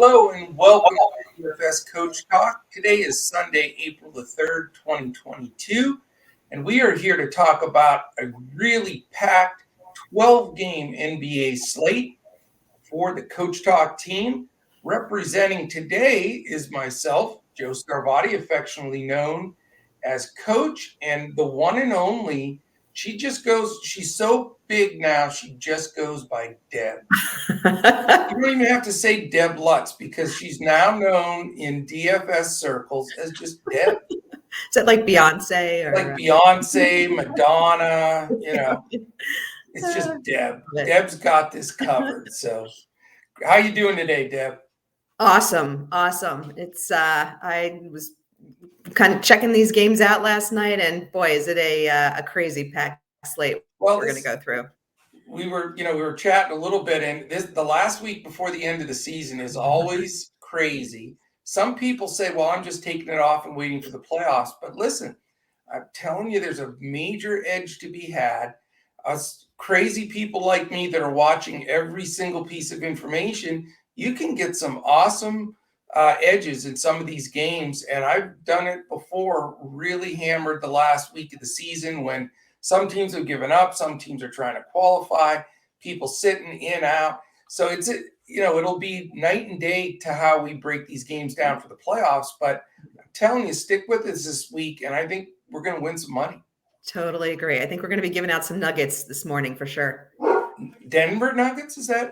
Hello and welcome to DFS Coach Talk. Today is Sunday, April the 3rd, 2022, and we are here to talk about a really packed 12-game NBA slate for the Coach Talk team. Representing today is myself, Joe Scarvati, affectionately known as Coach, and the one and only, she's so big now, she just goes by Deb. You don't even have to say Deb Lutz because she's now known in DFS circles as just Deb. Is that like Beyonce? Like Beyonce, Madonna, it's just Deb. Deb's got this covered. So how you doing today, Deb? Awesome. It's I was kind of checking these games out last night, and boy, is it a crazy packed slate we're going to go through. We were chatting a little bit, and the last week before the end of the season is always crazy. Some people say, well, I'm just taking it off and waiting for the playoffs. But listen, I'm telling you, there's a major edge to be had. Us crazy people like me that are watching every single piece of information, you can get some awesome edges in some of these games. And I've done it before, really hammered the last week of the season when some teams have given up. Some teams are trying to qualify. People sitting in, out. So it'll be night and day to how we break these games down for the playoffs. But I'm telling you, stick with us this week, and I think we're going to win some money. Totally agree. I think we're going to be giving out some nuggets this morning for sure. Denver Nuggets? Is that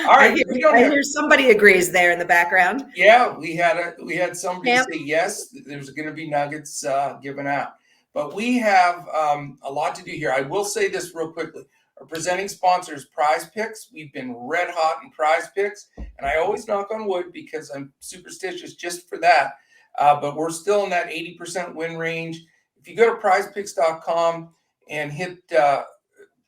all right? I hear somebody agrees there in the background. Yeah, we had somebody say yes. There's going to be nuggets given out, but we have a lot to do here. I will say this real quickly. Our presenting sponsor is Prize Picks. We've been red hot in Prize Picks, and I always knock on wood because I'm superstitious just for that. But we're still in that 80% win range. If you go to prizepicks.com and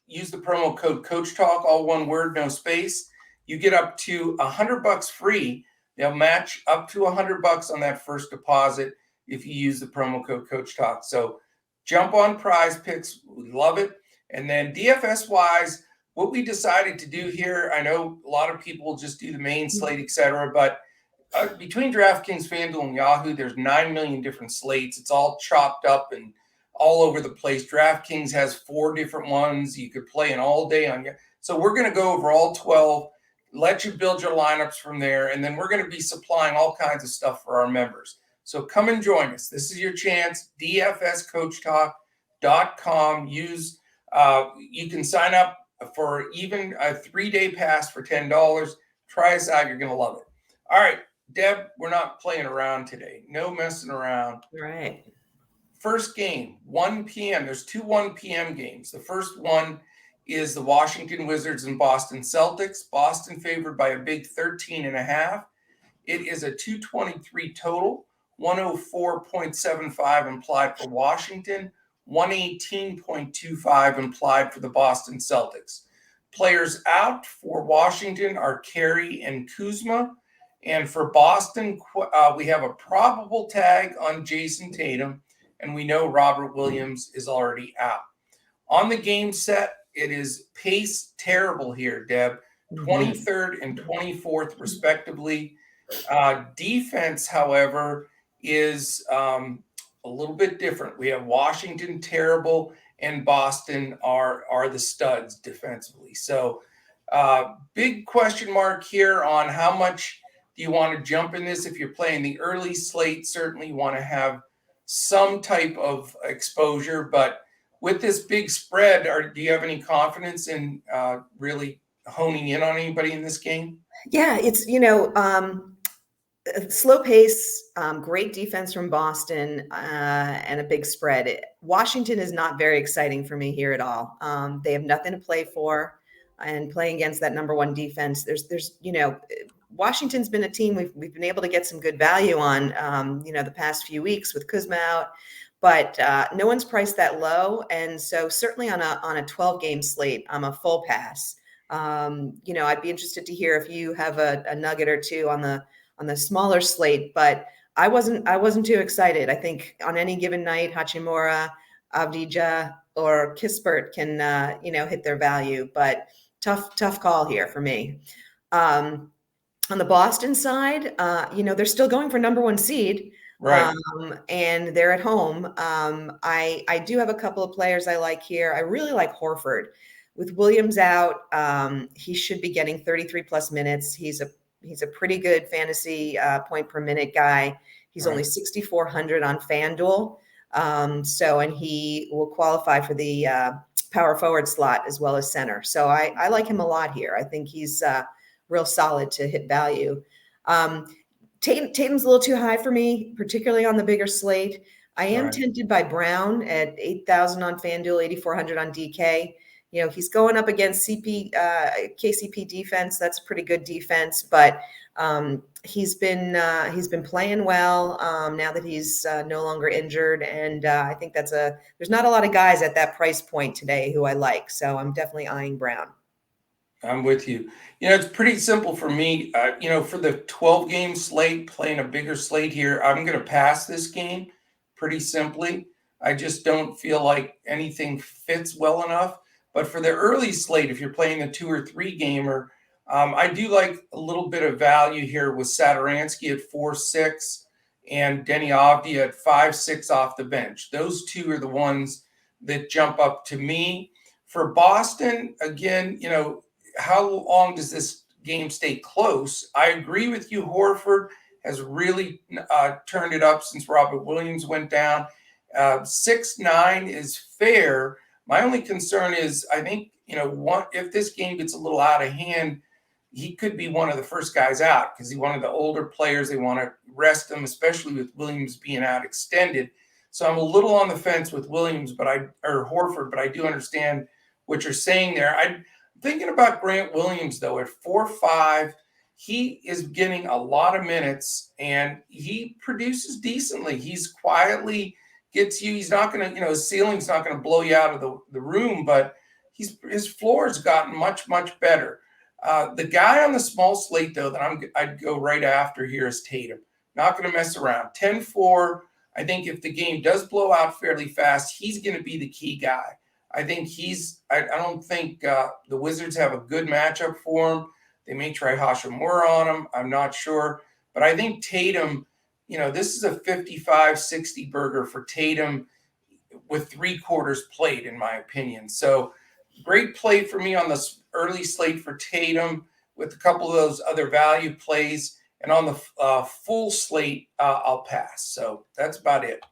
use the promo code Coach Talk, all one word, no space, you get up to $100 free. They'll match up to $100 on that first deposit if you use the promo code Coach Talk. So jump on Prize Picks. We love it. And then DFS wise, what we decided to do here, I know a lot of people will just do the main slate, etc. But between Draftkings Fanduel and Yahoo, there's 9 million different slates. It's all chopped up and all over the place. DraftKings has 4 different ones. You could play an all day on. So we're going to go over all 12, let you build your lineups from there. And then we're going to be supplying all kinds of stuff for our members. So come and join us. This is your chance. DFSCoachTalk.com. You can sign up for even a 3-day pass for $10. Try us out. You're going to love it. All right, Deb, we're not playing around today. No messing around. Right. First game, 1 p.m. There's 2 1 p.m. games. The first one is the Washington Wizards and Boston Celtics. Boston favored by a big 13.5. It is a 223 total, 104.75 implied for Washington, 118.25 implied for the Boston Celtics. Players out for Washington are Carey and Kuzma. And for Boston, we have a probable tag on Jason Tatum, and we know Robert Williams is already out. On the game set, it is pace terrible here, Deb. 23rd and 24th, respectively. Defense, however, is a little bit different. We have Washington terrible, and Boston are the studs defensively. So big question mark here on how much do you want to jump in this. If you're playing the early slate, certainly you want to have some type of exposure. But with this big spread, do you have any confidence in really honing in on anybody in this game? Yeah, it's, slow pace, great defense from Boston, and a big spread. Washington is not very exciting for me here at all. They have nothing to play for, and playing against that number one defense, there's Washington's been a team we've been able to get some good value on, the past few weeks with Kuzma out, but no one's priced that low. And so certainly on a 12-game slate, I'm a full pass. I'd be interested to hear if you have a nugget or two on the smaller slate, but I wasn't too excited. I think on any given night, Hachimura, Avdija, or Kispert can, hit their value, but tough call here for me. On the Boston side, they're still going for number one seed. Right. And they're at home. I do have a couple of players I like here. I really like Horford. With Williams out, he should be getting 33 plus minutes. He's a pretty good fantasy point per minute guy. He's only 6,400 on FanDuel. And he will qualify for the power forward slot as well as center. So I like him a lot here. I think he's real solid to hit value. Tatum's a little too high for me, particularly on the bigger slate. I am tempted by Brown at 8,000 on FanDuel, 8,400 on DK. He's going up against KCP defense. That's a pretty good defense, but he's been playing well now that he's no longer injured, and I think there's not a lot of guys at that price point today who I like, so I'm definitely eyeing Brown. I'm with you. It's pretty simple for me. For the 12-game slate, playing a bigger slate here, I'm going to pass this game pretty simply. I just don't feel like anything fits well enough. But for the early slate, if you're playing a 2 or 3 gamer, I do like a little bit of value here with Satoransky at 4.6 and Denny Avdia at 5.6 off the bench. Those two are the ones that jump up to me. For Boston, again, how long does this game stay close? I agree with you. Horford has really turned it up since Robert Williams went down. 6-9 is fair. My only concern is I think, if this game gets a little out of hand, he could be one of the first guys out because he's one of the older players. They want to rest him, especially with Williams being out extended. So I'm a little on the fence with Williams, or Horford, but I do understand what you're saying there. I'm thinking about Grant Williams, though, at 4.5. He is getting a lot of minutes, and he produces decently. He's quietly gets you. He's not going to, his ceiling's not going to blow you out of the room, but his floor has gotten much, much better. The guy on the small slate, though, that I'd go right after here is Tatum. Not going to mess around. 10-4. I think if the game does blow out fairly fast, he's going to be the key guy. I think I don't think the Wizards have a good matchup for him. They may try Hashimura on him. I'm not sure. But I think Tatum, this is a 55-60 burger for Tatum with 3 quarters played, in my opinion. So great play for me on this early slate for Tatum with a couple of those other value plays. And on the full slate, I'll pass. So that's about it.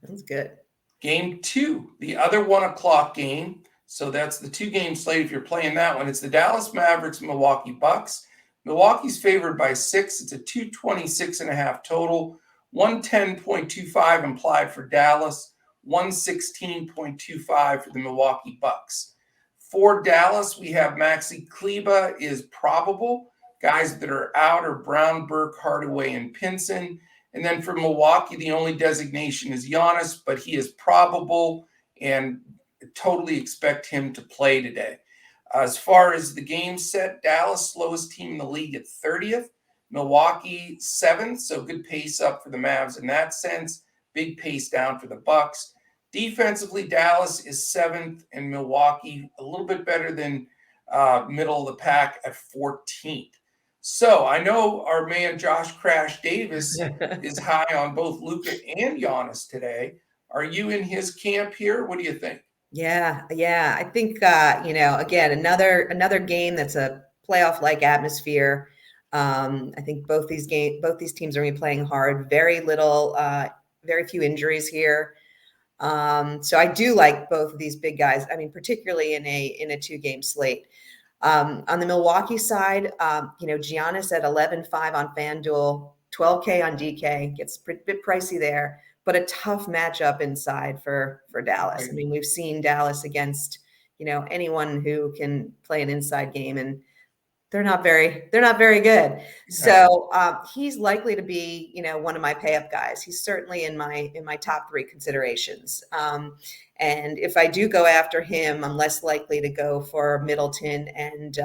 That's good. Game 2, the other 1 o'clock game. So that's the 2-game slate. If you're playing that one, it's the Dallas Mavericks, Milwaukee Bucks. Milwaukee's favored by 6. It's a 226.5 total. 110.25 implied for Dallas. 116.25 for the Milwaukee Bucks. For Dallas, we have Maxi Kleber is probable. Guys that are out are Brown, Burke, Hardaway, and Pinson. And then for Milwaukee, the only designation is Giannis, but he is probable and totally expect him to play today. As far as the game set, Dallas, slowest team in the league at 30th. Milwaukee, 7th, so good pace up for the Mavs in that sense. Big pace down for the Bucks. Defensively, Dallas is 7th, and Milwaukee a little bit better than middle of the pack at 14th. So I know our man Josh Crash Davis is high on both Luka and Giannis today. Are you in his camp here? What do you think? Yeah. I think again, another game that's a playoff-like atmosphere. I think both these teams are going to be playing hard. Very few injuries here. So I do like both of these big guys. I mean, particularly in a 2-game slate. On the Milwaukee side, Giannis at 11.5 on FanDuel, 12K on DK, gets a bit pricey there, but a tough matchup inside for Dallas. I mean, we've seen Dallas against, anyone who can play an inside game, and they're not very good. So he's likely to be, one of my pay up guys. He's certainly in my top 3 considerations. And if I do go after him, I'm less likely to go for Middleton and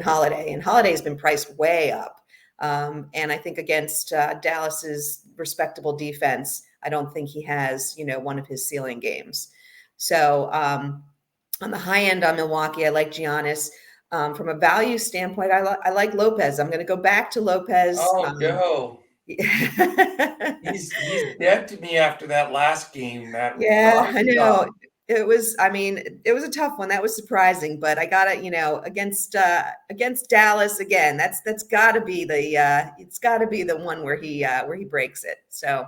Holiday. And Holiday's been priced way up. And I think against Dallas's respectable defense, I don't think he has, one of his ceiling games. So On the high end on Milwaukee, I like Giannis. From a value standpoint, I like Lopez. I'm going to go back to Lopez. Oh no, he's dead to me after that last game. That Yeah, I rocky know. dog. It was, I mean, it was a tough one. That was surprising, but I got to, against Dallas again. That's got to be it's got to be the one where he breaks it. So,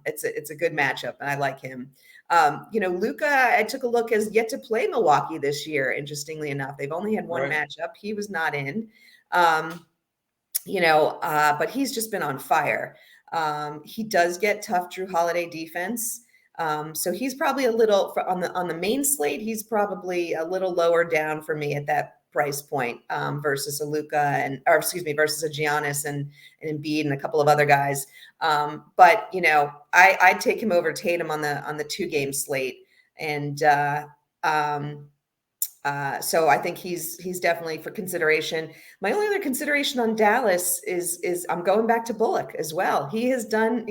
it's a good matchup, and I like him. Luca, I took a look, has yet to play Milwaukee this year. Interestingly enough, they've only had one Right. matchup. He was not in. But he's just been on fire. He does get tough Drew Holiday defense. So he's probably a little on the main slate. He's probably a little lower down for me at that price point versus versus a Giannis and Embiid and a couple of other guys. But I'd take him over Tatum on the 2-game slate, and so I think he's definitely for consideration. My only other consideration on Dallas is I'm going back to Bullock as well. He has done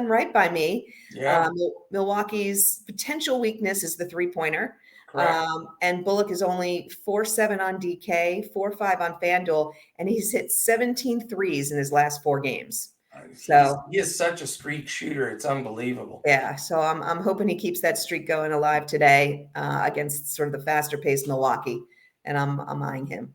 right by me. Yeah. Milwaukee's potential weakness is the 3-pointer. Correct. And Bullock is only 4.7 on DK, 4.5 on FanDuel, and he's hit 17 threes in his last 4 games. So he is such a streak shooter. It's unbelievable. Yeah, so I'm hoping he keeps that streak going alive today against sort of the faster paced Milwaukee, and I'm eyeing him.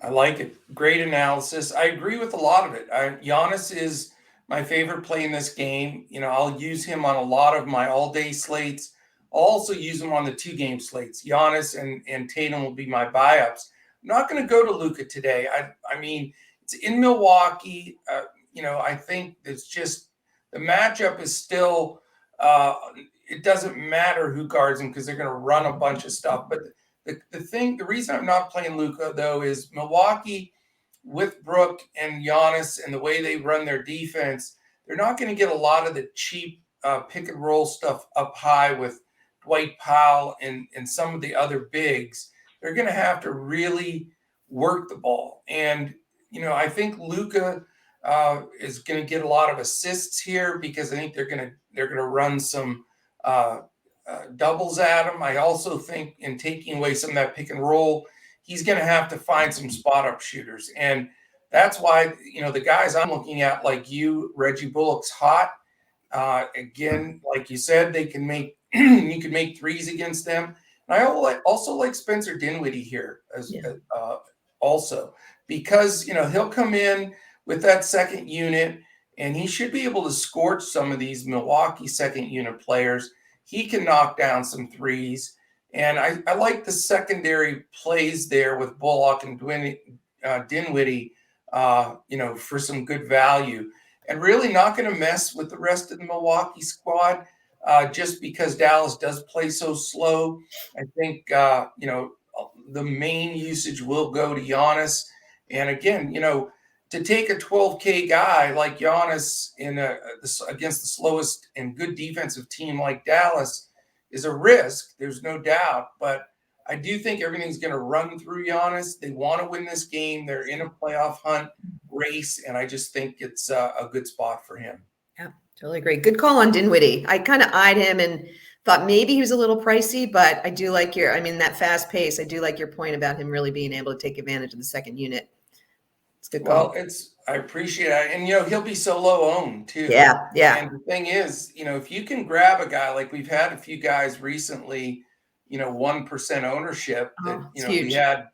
I like it. Great analysis. I agree with a lot of it. Giannis is my favorite play in this game. I'll use him on a lot of my all-day slates. I'll also use him on the 2-game slates. Giannis and Tatum will be my buy-ups. I'm not going to go to Luka today. I mean, it's in Milwaukee. I think it's just the matchup is still it doesn't matter who guards him because they're going to run a bunch of stuff. But the reason I'm not playing Luka, though, is Milwaukee with Brook and Giannis and the way they run their defense, they're not going to get a lot of the cheap pick and roll stuff up high with Dwight Powell and some of the other bigs. They're going to have to really work the ball. And, I think Luka is going to get a lot of assists here because I think they're going to run some doubles at him. I also think in taking away some of that pick and roll, he's going to have to find some spot up shooters, and that's why the guys I'm looking at, like Reggie Bullock's hot. Again, like you said, they can make you can make threes against them. And I also like Spencer Dinwiddie here also because he'll come in with that second unit, and he should be able to scorch some of these Milwaukee second unit players. He can knock down some threes. And I like the secondary plays there with Bullock and Dinwiddie, for some good value. And really not going to mess with the rest of the Milwaukee squad just because Dallas does play so slow. I think, the main usage will go to Giannis. And again, to take a 12K guy like Giannis against the slowest and good defensive team like Dallas is a risk. There's no doubt. But I do think everything's going to run through Giannis. They want to win this game. They're in a playoff hunt race, and I just think it's a good spot for him. Yeah, totally agree. Good call on Dinwiddie. I kind of eyed him and thought maybe he was a little pricey, but I do like that fast pace. I do like your point about him really being able to take advantage of the second unit. It's good call. Well, I appreciate it. And, he'll be so low owned too. Yeah. And the thing is, if you can grab a guy, like we've had a few guys recently, 1% ownership that, we had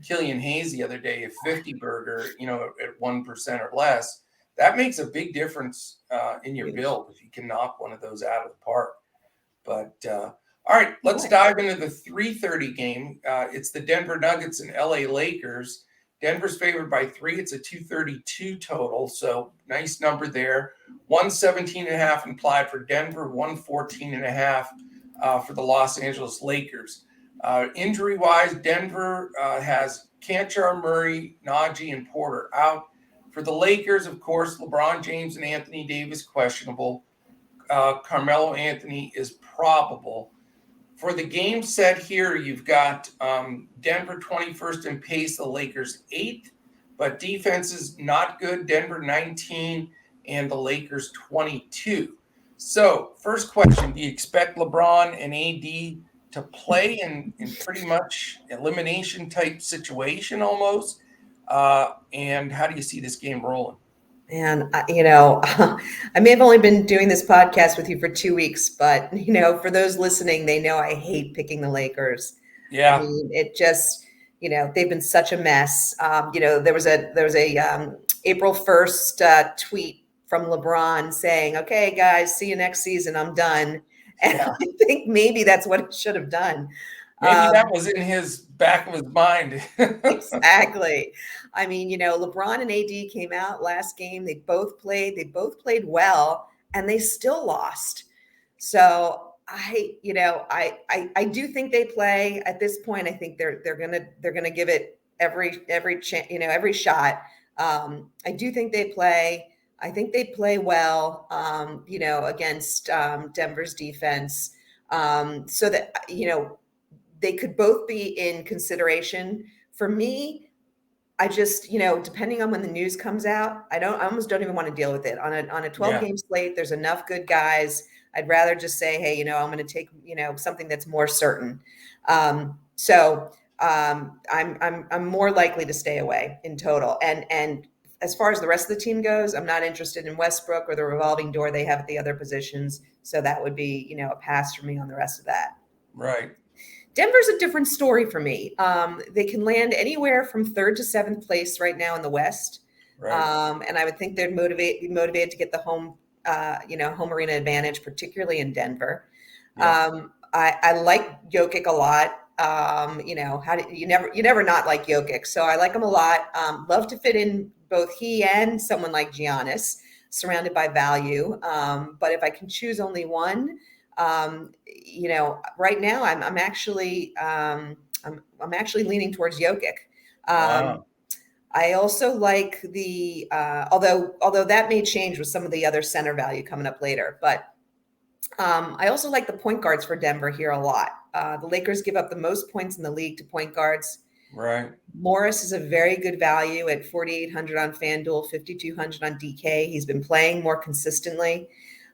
Killian Hayes the other day, a 50 burger, at 1% or less. That makes a big difference in your build if you can knock one of those out of the park. But all right, let's dive into the 3:30 game. It's the Denver Nuggets and LA Lakers. Denver's favored by 3. It's a 232 total, so nice number there. 117.5 implied for Denver, 114.5 for the Los Angeles Lakers. Injury-wise, Denver has Canchar, Murray, Najee, and Porter out. For the Lakers, of course, LeBron James and Anthony Davis questionable. Carmelo Anthony is probable. For the game set here, you've got Denver 21st in pace, the Lakers 8th, but defense is not good. Denver 19 and the Lakers 22. So first question, do you expect LeBron and AD to play in pretty much elimination type situation almost? And how do you see this game rolling? And, I may have only been doing this podcast with you for 2 weeks, but, for those listening, they know I hate picking the Lakers. I Yeah. mean, it just, they've been such a mess. There was a April 1st tweet from LeBron saying, "Okay, guys, see you next season. I'm done." And Yeah. I think maybe that's what it should have done. Maybe that was in his back of his mind. Exactly. I mean, LeBron and AD came out last game. They both played well, and they still lost. So I do think they play at this point. I think they're gonna give it every shot. I do think they play. I think they play well. Against Denver's defense. So that they could both be in consideration. For me, I just, depending on when the news comes out, I almost don't even want to deal with it. On a 12 Yeah. game slate, there's enough good guys. I'd rather just say, hey, I'm going to take, something that's more certain. I'm more likely to stay away in total. And as far as the rest of the team goes, I'm not interested in Westbrook or the revolving door they have at the other positions. So that would be, a pass for me on the rest of that. Right. Denver's a different story for me. They can land anywhere from 3rd to 7th place right now in the West. Right. And I would think they'd be motivated to get the home arena advantage, particularly in Denver. Yeah. I like Jokic a lot. You never not like Jokic. So I like him a lot. Love to fit in both he and someone like Giannis, surrounded by value. But if I can choose only one, right now I'm actually leaning towards Jokic. Wow. I also like the although that may change with some of the other center value coming up later, but I also like the point guards for Denver here a lot. The Lakers give up the most points in the league to point guards. Right. Morris is a very good value at 4,800 on FanDuel, 5,200 on DK. He's been playing more consistently.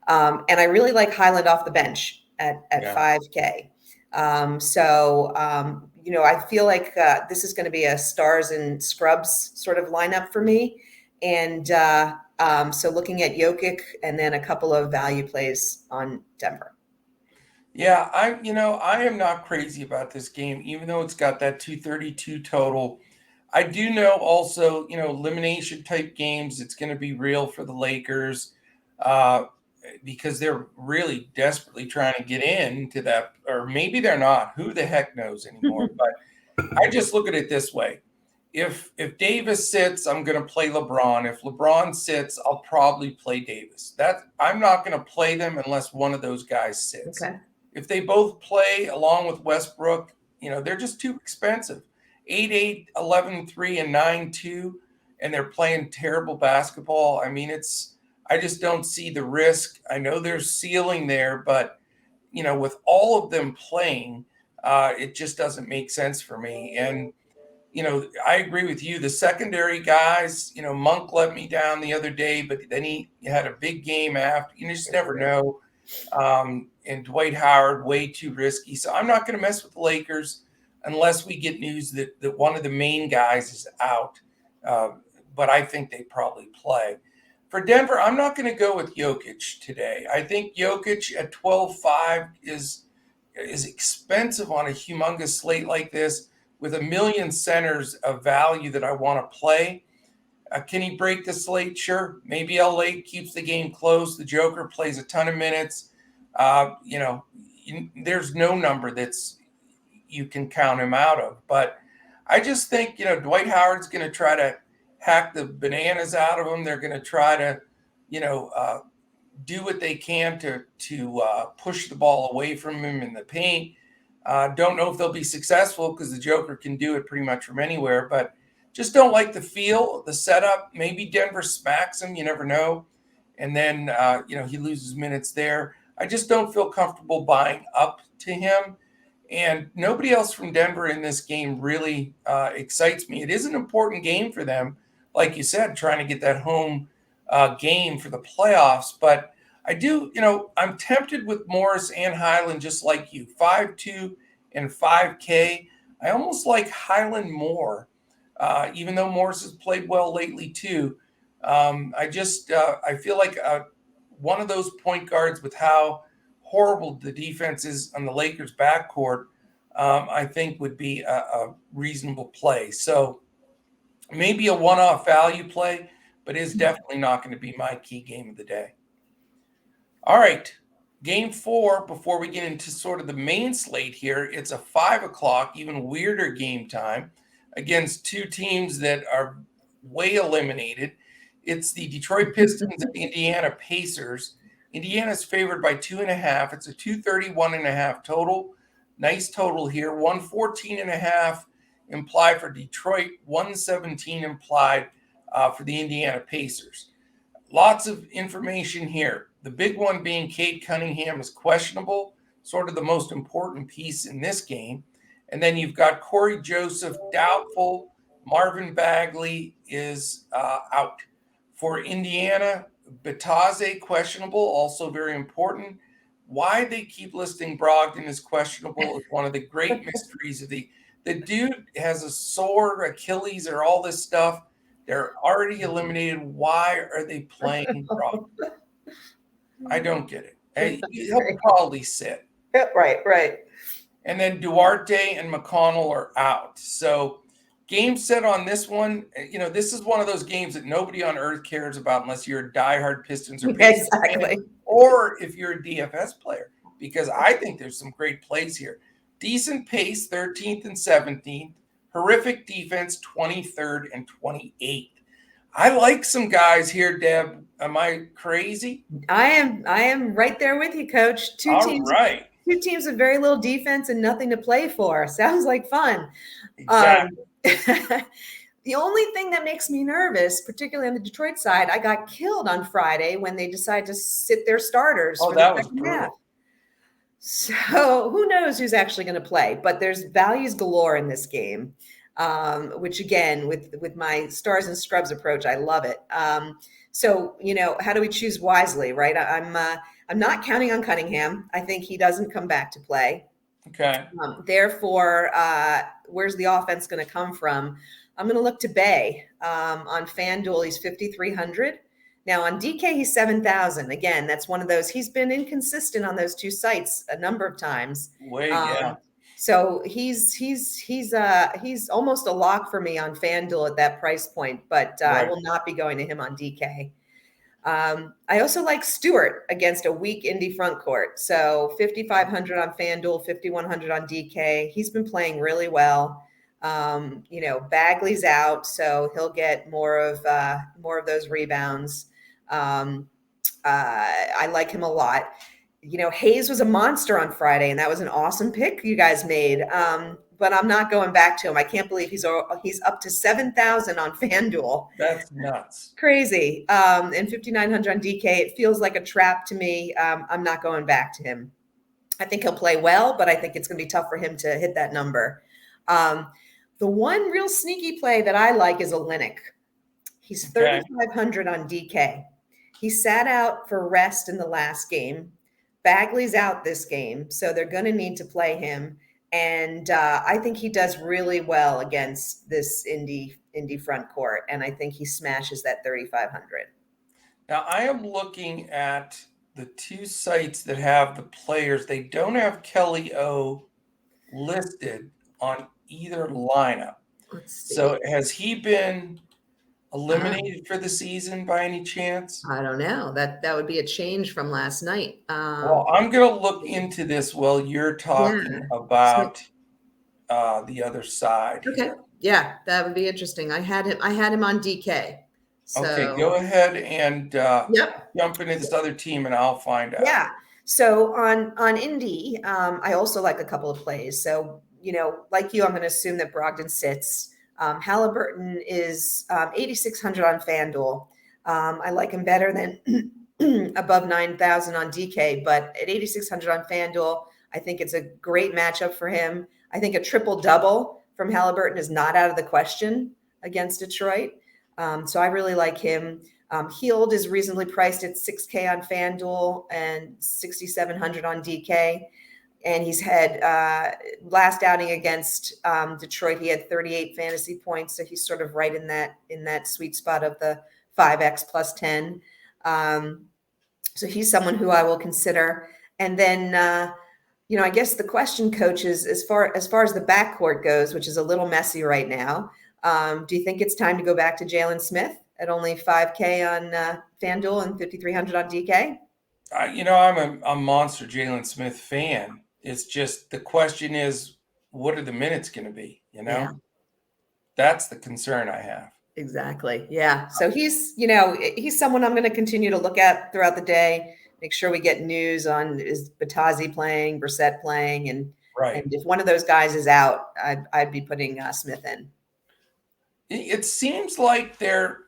And I really like Highland off the bench at Yeah. 5K. I feel like this is going to be a stars and scrubs sort of lineup for me. And so looking at Jokic and then a couple of value plays on Denver. Yeah, I am not crazy about this game, even though it's got that 232 total. I do know also, elimination type games, it's going to be real for the Lakers because they're really desperately trying to get into that, or maybe they're not. Who the heck knows anymore? But I just look at it this way. If Davis sits, I'm going to play LeBron. If LeBron sits, I'll probably play Davis. I'm not going to play them unless one of those guys sits. Okay. If they both play along with Westbrook, they're just too expensive. 8-8, 11-3, and 9-2, and they're playing terrible basketball. I mean, I just don't see the risk. I know there's ceiling there, but with all of them playing, it just doesn't make sense for me. And I agree with you. The secondary guys, Monk let me down the other day, but then he had a big game after. You just never know. And Dwight Howard, way too risky. So I'm not going to mess with the Lakers unless we get news that one of the main guys is out. But I think they probably play. For Denver, I'm not going to go with Jokic today. I think Jokic at 12.5 is expensive on a humongous slate like this with a million centers of value that I want to play. Can he break the slate? Sure. Maybe LA keeps the game close. The Joker plays a ton of minutes. There's no number you can count him out of. But I just think, Dwight Howard's going to try to hack the bananas out of him. They're going to try to, do what they can to push the ball away from him in the paint. Don't know if they'll be successful because the Joker can do it pretty much from anywhere, but just don't like the feel, the setup. Maybe Denver smacks him. You never know. And then, he loses minutes there. I just don't feel comfortable buying up to him. And nobody else from Denver in this game really excites me. It is an important game for them, like you said, trying to get that home game for the playoffs. But I do, I'm tempted with Morris and Highland, just like you. 5-2 and 5K. I almost like Highland more, even though Morris has played well lately too. I feel like one of those point guards with how horrible the defense is on the Lakers backcourt, I think would be a reasonable play. So maybe a one-off value play, but is definitely not going to be my key game of the day. All right, game 4, before we get into sort of the main slate here, it's a 5 o'clock, even weirder game time against two teams that are way eliminated. It's the Detroit Pistons and the Indiana Pacers. Indiana's favored by 2.5. It's a 231.5 total. Nice total here. 114.5 implied for Detroit, 117 implied for the Indiana Pacers. Lots of information here. The big one being Cade Cunningham is questionable, sort of the most important piece in this game. And then you've got Corey Joseph doubtful. Marvin Bagley is out. For Indiana, Bataze questionable, also very important. Why they keep listing Brogdon as questionable is one of the great mysteries of the dude has a sore Achilles or all this stuff. They're already eliminated. Why are they playing Brogdon? I don't get it. He'll probably sit. Right. And then Duarte and McConnell are out. So game set on this one. This is one of those games that nobody on earth cares about unless you're a diehard Pistons or Pacers fan, or if you're a DFS player, because I think there's some great plays here. Decent pace, 13th and 17th. Horrific defense, 23rd and 28th. I like some guys here, Deb. Am I crazy? I am right there with you, Coach. Two teams with very little defense and nothing to play for. Sounds like fun. Exactly. The only thing that makes me nervous, particularly on the Detroit side, I got killed on Friday when they decided to sit their starters for the second half. So who knows who's actually going to play? But there's values galore in this game, which again, with my stars and scrubs approach, I love it. So how do we choose wisely, right? I'm not counting on Cunningham. I think he doesn't come back to play. Okay. Therefore, where's the offense going to come from? I'm going to look to Bay. On FanDuel, he's 5,300. Now on DK, he's 7,000. Again, that's one of those. He's been inconsistent on those two sites a number of times. Yeah. So he's almost a lock for me on FanDuel at that price point, but I will not be going to him on DK. I also like Stewart against a weak Indy front court. So 5,500 on FanDuel, 5,100 on DK. He's been playing really well. Bagley's out, so he'll get more of those rebounds. I like him a lot. Hayes was a monster on Friday, and that was an awesome pick you guys made. But I'm not going back to him. I can't believe he's up to 7,000 on FanDuel. That's nuts. Crazy. And 5,900 on DK. It feels like a trap to me. I'm not going back to him. I think he'll play well, but I think it's going to be tough for him to hit that number. The one real sneaky play that I like is Olynyk. He's 3,500 on DK. He sat out for rest in the last game. Bagley's out this game, so they're going to need to play him. And I think he does really well against this Indy front court, and I think he smashes that 3,500. Now, I am looking at the two sites that have the players. They don't have Kelly O listed on either lineup. Let's see. So has he been eliminated for the season by any chance? I don't know. That would be a change from last night. Well, I'm going to look into this while you're talking about the other side. Okay. Here. Yeah, that would be interesting. I had him on DK. So. Okay, go ahead and jump into this other team, and I'll find out. Yeah. So on Indy, I also like a couple of plays. So like you, I'm going to assume that Brogdon sits. Halliburton is 8,600 on FanDuel. I like him better than above 9,000 on DK, but at 8,600 on FanDuel, I think it's a great matchup for him. I think a triple-double from Halliburton is not out of the question against Detroit. So I really like him. Heald is reasonably priced at 6K on FanDuel and 6,700 on DK. And he's had last outing against Detroit, he had 38 fantasy points. So he's sort of right in that sweet spot of the 5X plus 10. So he's someone who I will consider. And then, I guess the question, Coach, is as far as the backcourt goes, which is a little messy right now. Do you think it's time to go back to Jalen Smith at only $5K on FanDuel and 5,300 on DK? I'm a monster Jalen Smith fan. It's just the question is, what are the minutes going to be? Yeah. That's the concern I have. Exactly. Yeah. So he's someone I'm going to continue to look at throughout the day. Make sure we get news on is Batazzi playing, Brissett playing, and if one of those guys is out, I'd be putting Smith in. It seems like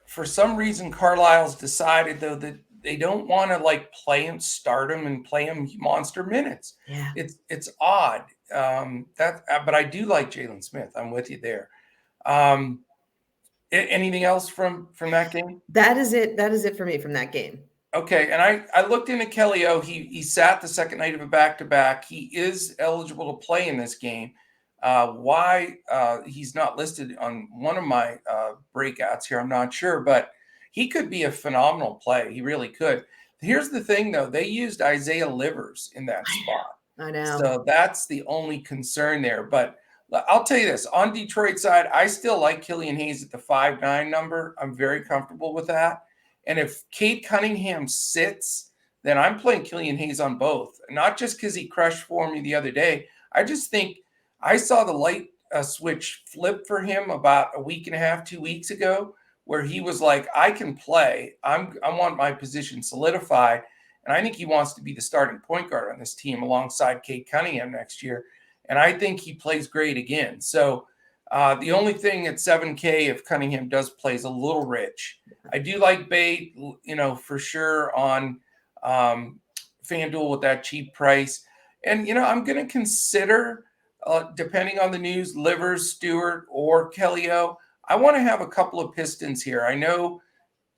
for some reason, Carlisle's decided though that they don't want to play him, start him, and play him monster minutes. Yeah, it's odd. But I do like Jalen Smith. I'm with you there. Anything else from that game? That is it. That is it for me from that game. Okay, and I looked into Kelly O. He sat the second night of a back-to-back. He is eligible to play in this game. Why he's not listed on one of my breakouts here, I'm not sure, but he could be a phenomenal play. He really could. Here's the thing, though. They used Isaiah Livers in that spot. I know. So that's the only concern there. But I'll tell you this. On Detroit side, I still like Killian Hayes at the 5'9" number. I'm very comfortable with that. And if Cade Cunningham sits, then I'm playing Killian Hayes on both. Not just because he crushed for me the other day. I just think I saw the light switch flip for him about a week and a half, 2 weeks ago, where he was like, I can play. I want my position solidified. And I think he wants to be the starting point guard on this team alongside Cade Cunningham next year. And I think he plays great again. So the only thing at 7K, if Cunningham does play, is a little rich. I do like Bate, for sure on FanDuel with that cheap price. And, I'm going to consider, depending on the news, Livers, Stewart, or Kelly O. I want to have a couple of Pistons here. I know,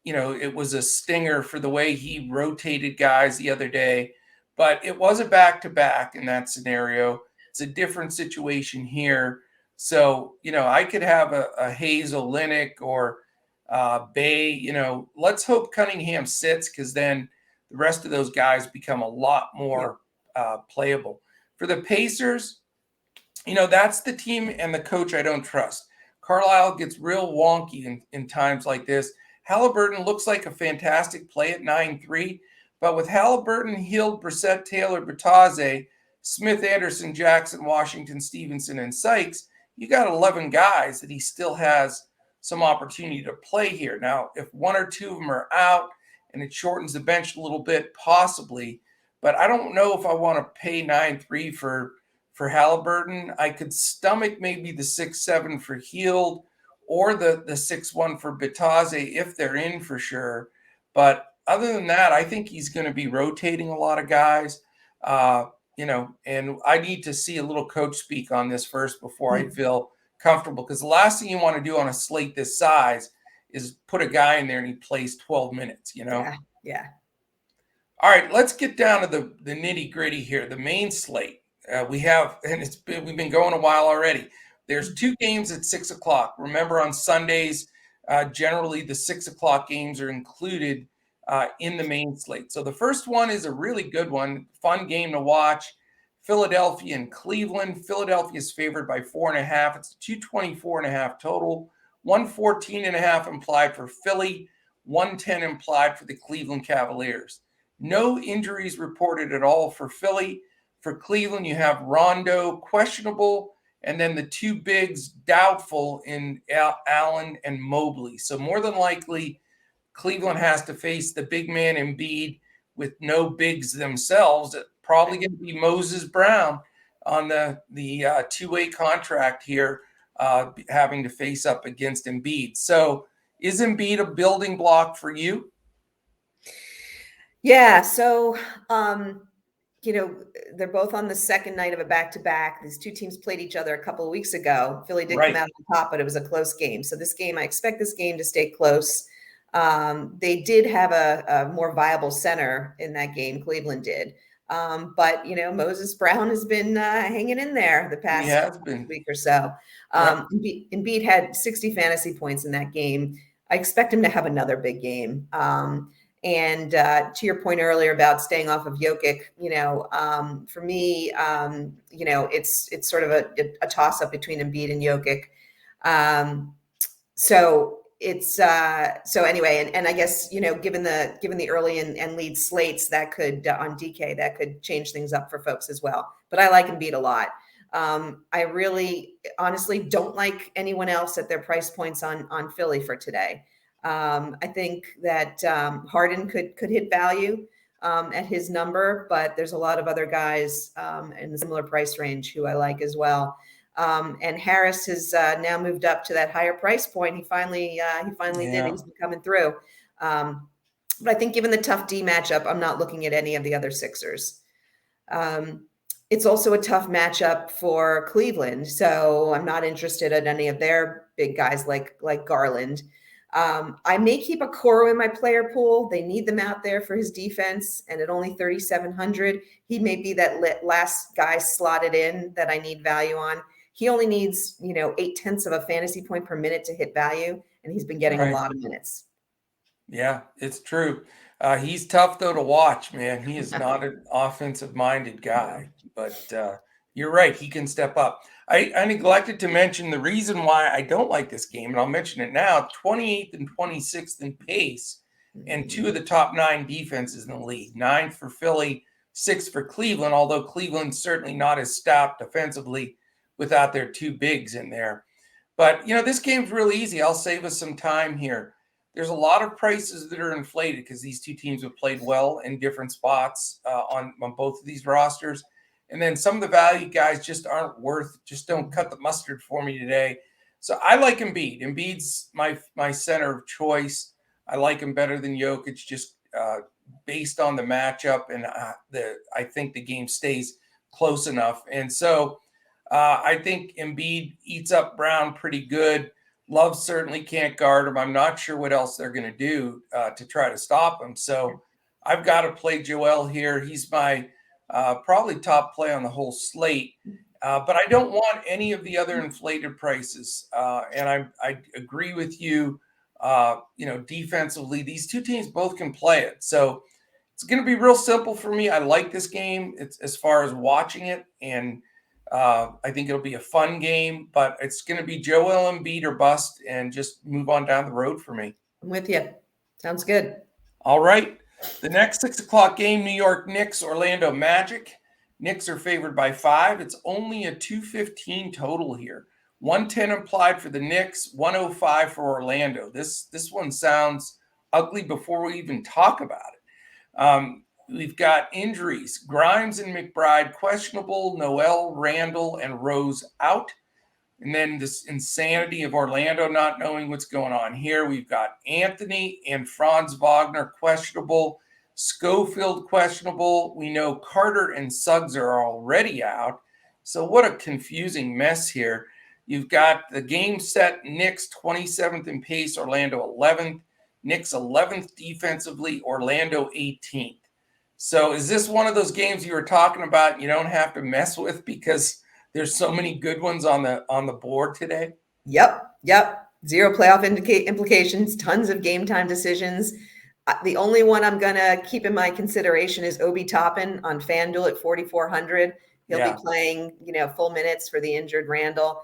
it was a stinger for the way he rotated guys the other day, but it was a back-to-back in that scenario. It's a different situation here. So, I could have a Hayes Olynyk or Bay, let's hope Cunningham sits because then the rest of those guys become a lot more playable. For the Pacers, that's the team and the coach I don't trust. Carlisle gets real wonky in times like this. Halliburton looks like a fantastic play at 9-3, but with Halliburton, Hield, Brissett, Taylor, Batazzi, Smith, Anderson, Jackson, Washington, Stevenson, and Sykes, you got 11 guys that he still has some opportunity to play here. Now, if one or two of them are out and it shortens the bench a little bit, possibly, but I don't know if I want to pay 9-3 for Halliburton. I could stomach maybe the 6-7 for Hield or the 6-1 for Batazzi if they're in for sure. But other than that, I think he's going to be rotating a lot of guys. And I need to see a little coach speak on this first before I feel comfortable, because the last thing you want to do on a slate this size is put a guy in there and he plays 12 minutes, Yeah. All right, let's get down to the nitty gritty here. The main slate we've been going a while already. There's 2 games at 6 o'clock. Remember, on Sundays, generally the 6 o'clock games are included in the main slate. So the first one is a really good one, fun game to watch. Philadelphia and Cleveland. Philadelphia is favored by 4.5. It's 224.5 total. 114.5 implied for Philly. 110 implied for the Cleveland Cavaliers. No injuries reported at all for Philly. For Cleveland, you have Rondo, questionable, and then the 2 bigs, doubtful in Allen and Mobley. So more than likely, Cleveland has to face the big man Embiid with no bigs themselves. It's probably going to be Moses Brown on the 2-way contract here, having to face up against Embiid. So is Embiid a building block for you? Yeah. So, they're both on the second night of a back-to-back. These 2 teams played each other a couple of weeks ago. Philly did come out on top, but it was a close game. So this game, I expect this game to stay close. They did have a more viable center in that game. Cleveland did. But Moses Brown has been hanging in there the He past has been. week or so. Yep. Embiid had 60 fantasy points in that game. I expect him to have another big game. And to your point earlier about staying off of Jokic, for me, it's sort of a toss up between Embiid and Jokic. So it's so anyway, and I guess given the early and lead slates that could on DK that could change things up for folks as well. But I like Embiid a lot. I really honestly don't like anyone else at their price points on Philly for today. I think that Harden could hit value at his number, but there's a lot of other guys in the similar price range who I like as well. And Harris has now moved up to that higher price point. He finally did. He's been coming through. But I think given the tough D matchup, I'm not looking at any of the other Sixers. It's also a tough matchup for Cleveland, so I'm not interested in any of their big guys like Garland. I may keep a Okoro in my player pool. They need them out there for his defense, and at only 3,700, he may be that last guy slotted in that I need value on. He only needs 0.8 of a fantasy point per minute to hit value, and he's been getting a lot of minutes. Yeah, it's true. He's tough though to watch, man. He is not an offensive-minded guy, but you're right. He can step up. I neglected to mention the reason why I don't like this game, and I'll mention it now. 28th and 26th in pace, and 2 of the top 9 defenses in the league. 9 for Philly, 6 for Cleveland, although Cleveland's certainly not as stout defensively without their 2 bigs in there. But, this game's really easy. I'll save us some time here. There's a lot of prices that are inflated because these 2 teams have played well in different spots on both of these rosters. And then some of the value guys just don't cut the mustard for me today. So I like Embiid. Embiid's my center of choice. I like him better than Jokic just based on the matchup. And I think the game stays close enough. And so I think Embiid eats up Brown pretty good. Love certainly can't guard him. I'm not sure what else they're going to do to try to stop him. So I've got to play Joel here. He's my probably top play on the whole slate. But I don't want any of the other inflated prices. And I agree with you. Defensively, these 2 teams both can play it. So it's going to be real simple for me. I like this game. It's as far as watching it, and I think it'll be a fun game, but it's going to be Joel Embiid or bust and just move on down the road for me. I'm with you. Sounds good. All right. The next 6 o'clock game, New York Knicks, Orlando Magic. Knicks are favored by 5. It's only a 215 total here. 110 implied for the Knicks, 105 for Orlando. This one sounds ugly before we even talk about it. We've got injuries. Grimes and McBride questionable. Noel, Randall, and Rose out. And then this insanity of Orlando not knowing what's going on here. We've got Anthony and Franz Wagner questionable. Schofield questionable. We know Carter and Suggs are already out. So what a confusing mess here. You've got the game set Knicks 27th in pace, Orlando 11th. Knicks 11th defensively, Orlando 18th. So is this one of those games you were talking about you don't have to mess with because there's so many good ones on the board today? Yep. 0 playoff implications, tons of game time decisions. The only one I'm going to keep in my consideration is Obi Toppin on FanDuel at 4,400. He'll be playing, full minutes for the injured Randall.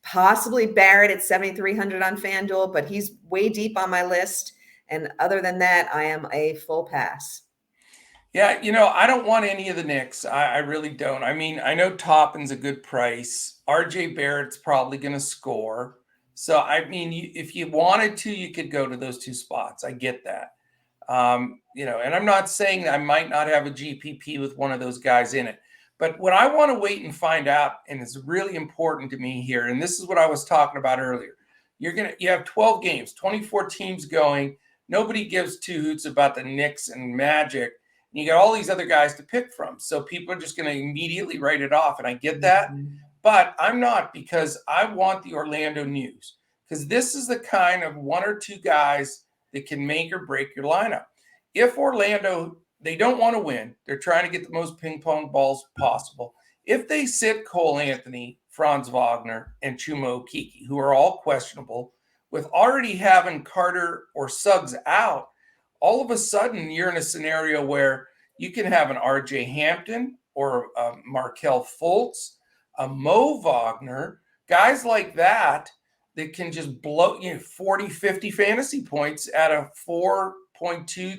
Possibly Barrett at 7,300 on FanDuel, but he's way deep on my list. And other than that, I am a full pass. Yeah, I don't want any of the Knicks. I really don't. I mean, I know Toppin's a good price. RJ Barrett's probably going to score. So, I mean, if you wanted to, you could go to those 2 spots. I get that. And I'm not saying that I might not have a GPP with one of those guys in it. But what I want to wait and find out, and it's really important to me here, and this is what I was talking about earlier. You have 12 games, 24 teams going. Nobody gives 2 hoots about the Knicks and Magic. And you got all these other guys to pick from. So people are just going to immediately write it off. And I get that. But I'm not, because I want the Orlando news. Because this is the kind of 1 or 2 guys that can make or break your lineup. If Orlando, they don't want to win. They're trying to get the most ping pong balls possible. If they sit Cole Anthony, Franz Wagner, and Chuma Okeke, who are all questionable, with already having Carter or Suggs out, all of a sudden you're in a scenario where you can have an RJ Hampton or a Markelle Fultz, a Mo Wagner, guys like that can just blow 40, 50 fantasy points at a 4.2,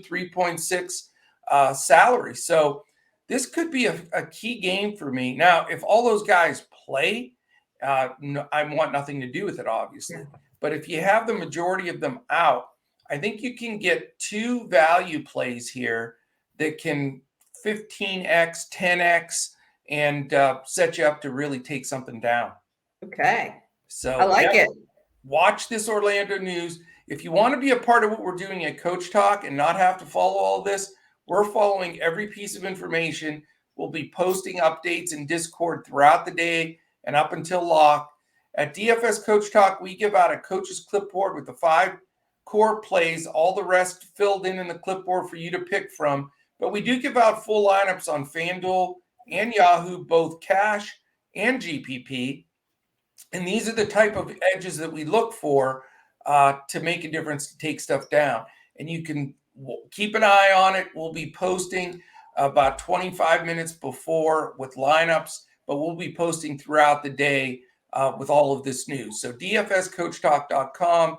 3.6 salary. So this could be a key game for me. Now, if all those guys play, no, I want nothing to do with it, obviously. Yeah. But if you have the majority of them out, I think you can get two value plays here that can 15x, 10x, and set you up to really take something down. Okay. So I like it. Watch this Orlando news. If you want to be a part of what we're doing at Coach Talk and not have to follow all of this, we're following every piece of information. We'll be posting updates in Discord throughout the day and up until lock. At DFS Coach Talk, we give out a coach's clipboard with the 5 core plays, all the rest filled in the clipboard for you to pick from. But we do give out full lineups on FanDuel and Yahoo, both cash and GPP. And these are the type of edges that we look for to make a difference, to take stuff down. And you can keep an eye on it. We'll be posting about 25 minutes before with lineups, but we'll be posting throughout the day with all of this news. So dfscoachtalk.com.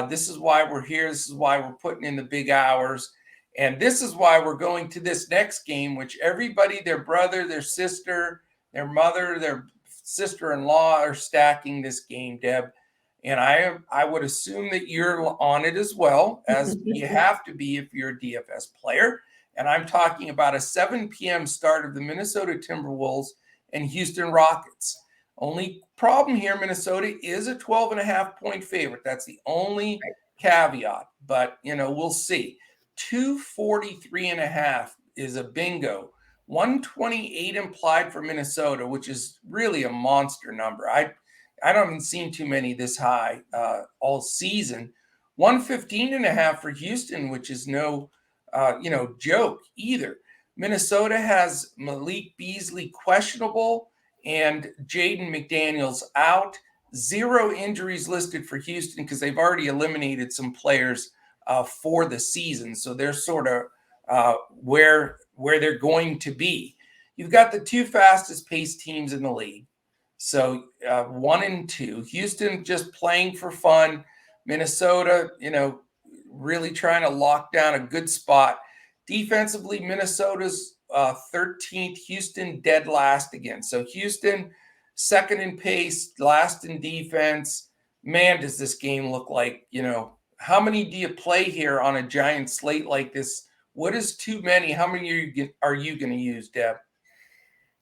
This is why we're here. This is why we're putting in the big hours. And this is why we're going to this next game, which everybody, their brother, their sister, their mother, their sister-in-law are stacking this game, Deb. And I would assume that you're on it as well, as you have to be if you're a DFS player. And I'm talking about a 7 p.m. start of the Minnesota Timberwolves and Houston Rockets. Only problem here, Minnesota is a 12.5-point favorite. That's the only caveat. But, we'll see. 243.5 is a bingo. 128 implied for Minnesota, which is really a monster number. I haven't seen too many this high all season. 115.5 for Houston, which is no joke either. Minnesota has Malik Beasley questionable and Jaden McDaniels out. 0 injuries listed for Houston because they've already eliminated some players for the season. So they're sort of where they're going to be. You've got the 2 fastest paced teams in the league. So 1 and 2. Houston just playing for fun. Minnesota, really trying to lock down a good spot. Defensively, Minnesota's 13th, Houston dead last again. So Houston, second in pace, last in defense. Man, does this game look like, how many do you play here on a giant slate like this? What is too many? How many are you going to use, Deb?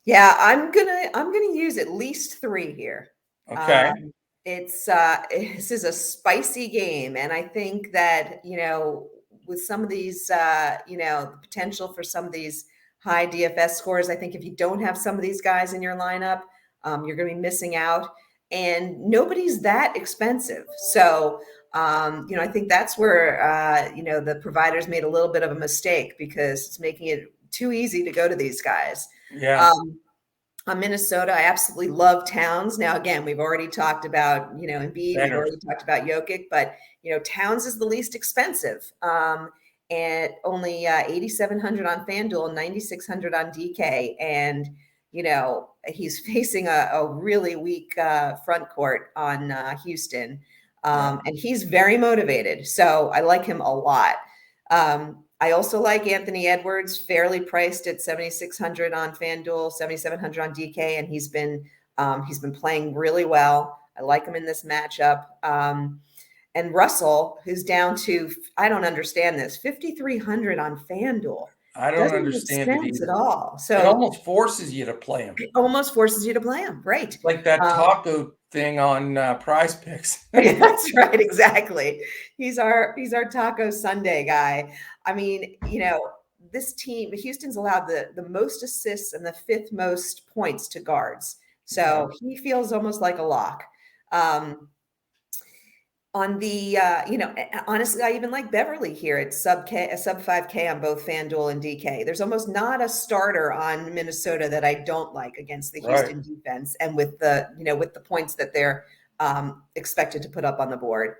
Yeah, I'm gonna use at least 3 here. Okay. This is a spicy game, and I think that with some of these the potential for some of these high DFS scores, I think if you don't have some of these guys in your lineup, you're going to be missing out. And nobody's that expensive, so I think that's where the providers made a little bit of a mistake because it's making it too easy to go to these guys. Yeah. On Minnesota, I absolutely love Towns. Now, again, we've already talked about, Embiid, we've already talked about Jokic, but, Towns is the least expensive. And only 8,700 on FanDuel, 9,600 on DK. And, he's facing a really weak front court on Houston. And he's very motivated. So I like him a lot. I also like Anthony Edwards, fairly priced at 7,600 on FanDuel, 7,700 on DK, and he's been playing really well. I like him in this matchup. And Russell, who's down to, I don't understand this, 5,300 on FanDuel. I don't understand it either. At all. So it almost forces you to play him. It almost forces you to play him, right? Like that taco thing on Prize Picks. That's right, exactly. He's our Taco Sunday guy. I mean, this team, Houston's allowed the most assists and the 5th most points to guards. So he feels almost like a lock. On the, honestly, I even like Beverly here at sub 5K on both FanDuel and DK. There's almost not a starter on Minnesota that I don't like against the Right. Houston defense, and with the points that they're expected to put up on the board.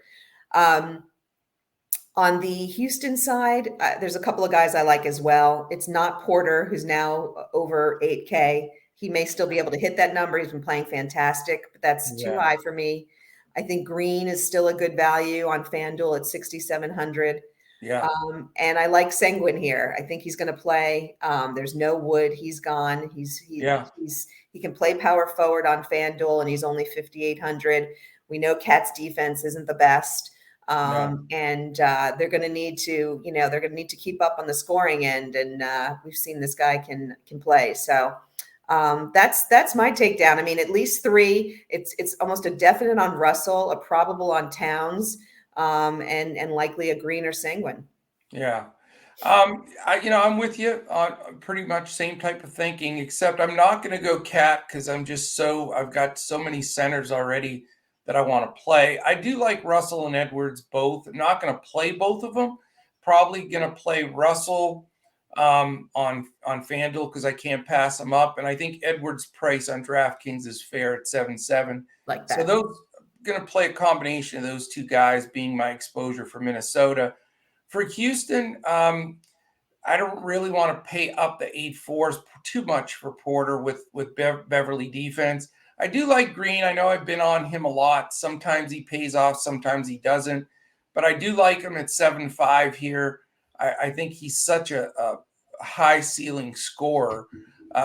On the Houston side, there's a couple of guys I like as well. It's not Porter, who's now over 8K. He may still be able to hit that number. He's been playing fantastic, but that's too Yeah. high for me. I think Green is still a good value on FanDuel at 6,700. Yeah. And I like Senguin here. I think he's going to play. There's no Wood. He's gone. He can play power forward on FanDuel, and he's only 5,800. We know Cat's defense isn't the best. No. And they're going to need to, keep up on the scoring end. And we've seen this guy can play. So that's my takedown. I mean, at least 3. It's almost a definite on Russell, a probable on Towns, and likely a Green or Senguin. Yeah. I'm with you on pretty much same type of thinking, except I'm not going to go Cat because I've got so many centers already that I want to play. I do like Russell and Edwards both. I'm not going to play both of them. Probably going to play Russell on FanDuel because I can't pass him up. And I think Edwards' price on DraftKings is fair at 7.7. Like that. So those going to play a combination of those two guys being my exposure for Minnesota. For Houston, I don't really want to pay up the 8.4s too much for Porter with Beverly defense. I do like Green. I know I've been on him a lot. Sometimes he pays off, sometimes he doesn't. But I do like him at 7.5 here. I think he's such a high ceiling scorer.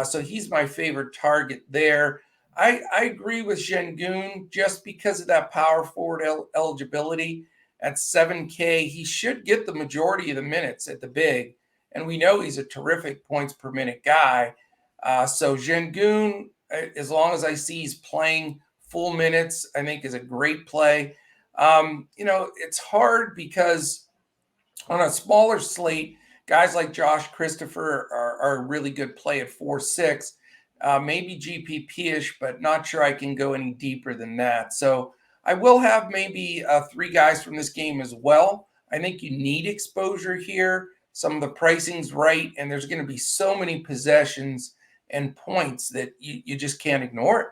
So he's my favorite target there. I agree with Şengün just because of that power forward eligibility. At 7K, he should get the majority of the minutes at the big. And we know he's a terrific points per minute guy. So Şengün, as long as I see he's playing full minutes, I think is a great play. It's hard because on a smaller slate, guys like Josh Christopher are a really good play at 4.6. Maybe GPP-ish, but not sure I can go any deeper than that. So I will have maybe 3 guys from this game as well. I think you need exposure here. Some of the pricing's right, and there's going to be so many possessions and points that you just can't ignore it.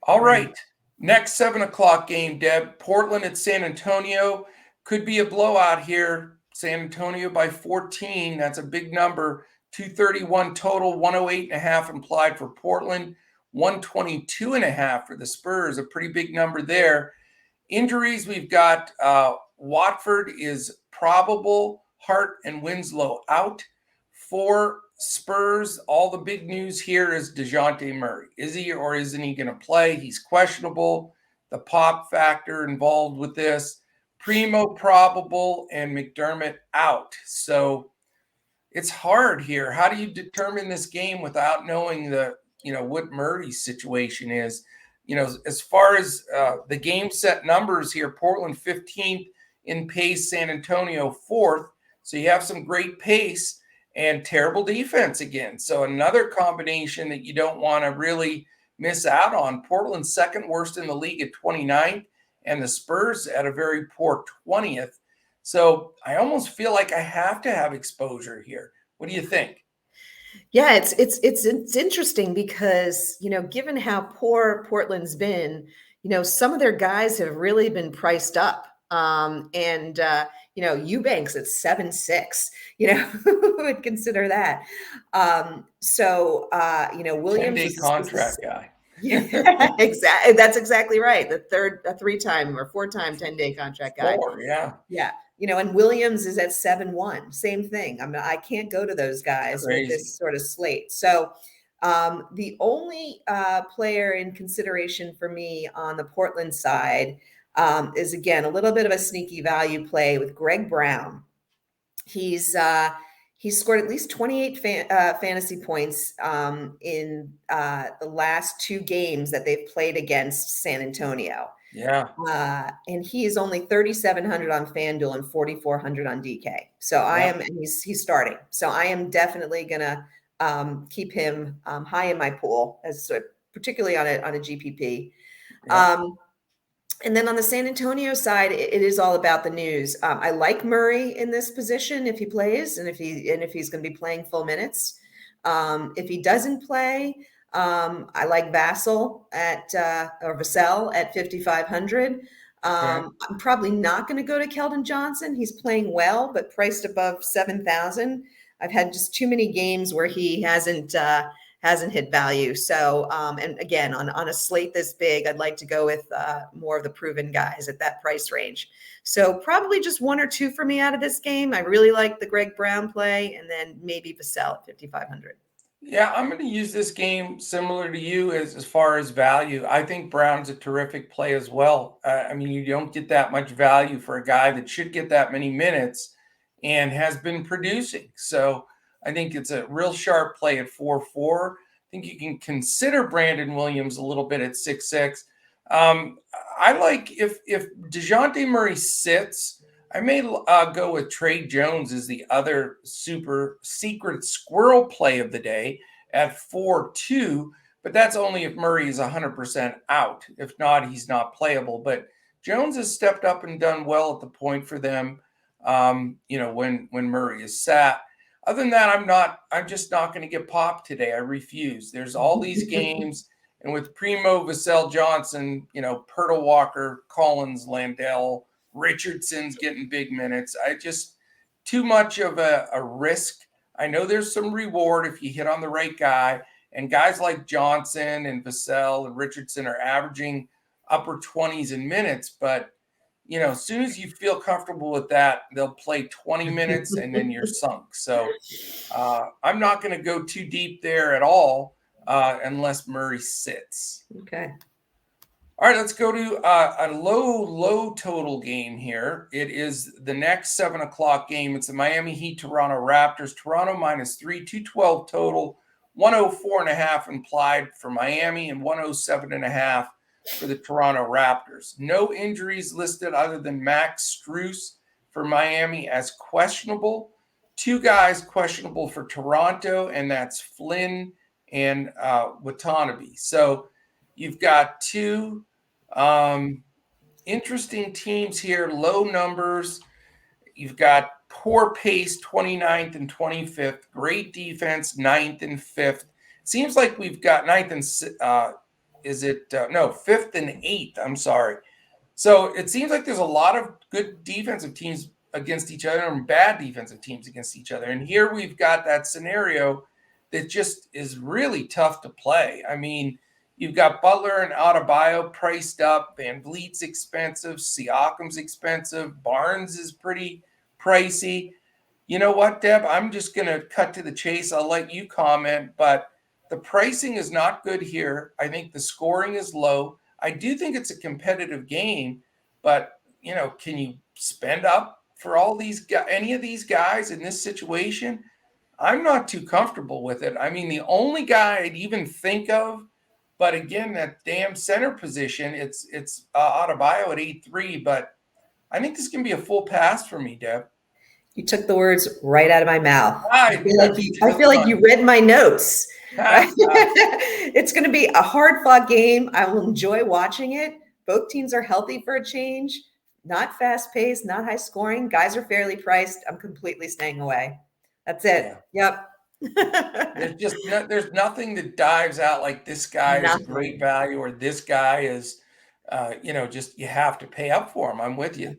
All right. Next 7 o'clock game, Deb. Portland at San Antonio. Could be a blowout here. San Antonio by 14. That's a big number. 231 total, 108.5 implied for Portland. 122.5 for the Spurs, a pretty big number there. Injuries, we've got Watford is probable, Hart and Winslow out. For Spurs, all the big news here is DeJounte Murray. Is he or isn't he going to play? He's questionable. The pop factor involved with this. Primo probable and McDermott out. So it's hard here. How do you determine this game without knowing what Murray's situation is? As far as the game set numbers here, Portland 15th in pace, San Antonio 4th. So you have some great pace and terrible defense again. So another combination that you don't want to really miss out on. Portland's second worst in the league at 29th, and the Spurs at a very poor 20th. So I almost feel like I have to have exposure here. What do you think? Yeah, it's interesting because, given how poor Portland's been, some of their guys have really been priced up. Eubanks at 7.6, who would consider that? Williams 10-day contract guy. Yeah, exactly. That's exactly right. A 3-time or 4-time 10-day contract guy. 4, yeah. Yeah. And Williams is at 7.1. Same thing. I can't go to those guys with this sort of slate. So the only player in consideration for me on the Portland side is, again, a little bit of a sneaky value play with Greg Brown. He's scored at least 28 fantasy points in the last 2 games that they've played against San Antonio. Yeah. And he is only 3,700 on FanDuel and 4,400 on DK. So he's starting. So I am definitely going to keep him high in my pool, particularly on a GPP. Yeah. And then on the San Antonio side, it is all about the news. I like Murray in this position if he plays, and if he's going to be playing full minutes. If he doesn't play, I like Vassell at 5,500. Okay. I'm probably not going to go to Keldon Johnson. He's playing well, but priced above 7,000. I've had just too many games where he hasn't hit value. So, and again, on a slate this big, I'd like to go with more of the proven guys at that price range. So probably just one or two for me out of this game. I really like the Greg Brown play, and then maybe Vassell at 5,500. Yeah, I'm going to use this game similar to you as far as value. I think Brown's a terrific play as well. I mean, you don't get that much value for a guy that should get that many minutes and has been producing. So I think it's a real sharp play at 4-4. I think you can consider Brandon Williams a little bit at 6-6. I like if DeJounte Murray sits, I may go with Trey Jones as the other super secret squirrel play of the day at 4-2, but that's only if Murray is 100% out. If not, he's not playable. But Jones has stepped up and done well at the point for them, when Murray is sat. Other than that, I'm just not going to get popped today. I refuse. There's all these games, and with Primo, Vassell Johnson, Pirtle Walker, Collins, Landell, Richardson's getting big minutes. Too much of a risk. I know there's some reward if you hit on the right guy, and guys like Johnson and Vassell and Richardson are averaging upper 20s in minutes, but as soon as you feel comfortable with that, they'll play 20 minutes and then you're sunk. So I'm not going to go too deep there at all unless Murray sits. Okay. All right, let's go to a low total game here. It is the next 7 o'clock game. It's the Miami Heat Toronto Raptors. Toronto -3, 212 total, 104.5 implied for Miami and 107.5 for the Toronto Raptors. No injuries listed other than Max Strus for Miami as questionable. 2 guys questionable for Toronto, and that's Flynn and Watanabe. So you've got 2 interesting teams here, low numbers. You've got poor pace, 29th and 25th, great defense, 9th and 5th. Seems like we've got 9th and 5th and 8th. I'm sorry. So it seems like there's a lot of good defensive teams against each other and bad defensive teams against each other. And here we've got that scenario that just is really tough to play. I mean, you've got Butler and Adebayo priced up. Van Vliet's expensive. Siakam's expensive. Barnes is pretty pricey. You know what, Deb? I'm just going to cut to the chase. I'll let you comment, but the pricing is not good here. I think the scoring is low. I do think it's a competitive game, but, can you spend up for any of these guys in this situation? I'm not too comfortable with it. I mean, the only guy I'd even think of, but again, that damn center position, it's Adebayo at 8-3, but I think this can be a full pass for me, Deb. You took the words right out of my mouth. I feel like you read my notes. It's going to be a hard-fought game. I will enjoy watching it. Both teams are healthy for a change. Not fast-paced, not high-scoring. Guys are fairly priced. I'm completely staying away. That's it. Yeah. Yep. There's nothing that dives out like this guy is a great value or this guy is, just you have to pay up for him. I'm with you.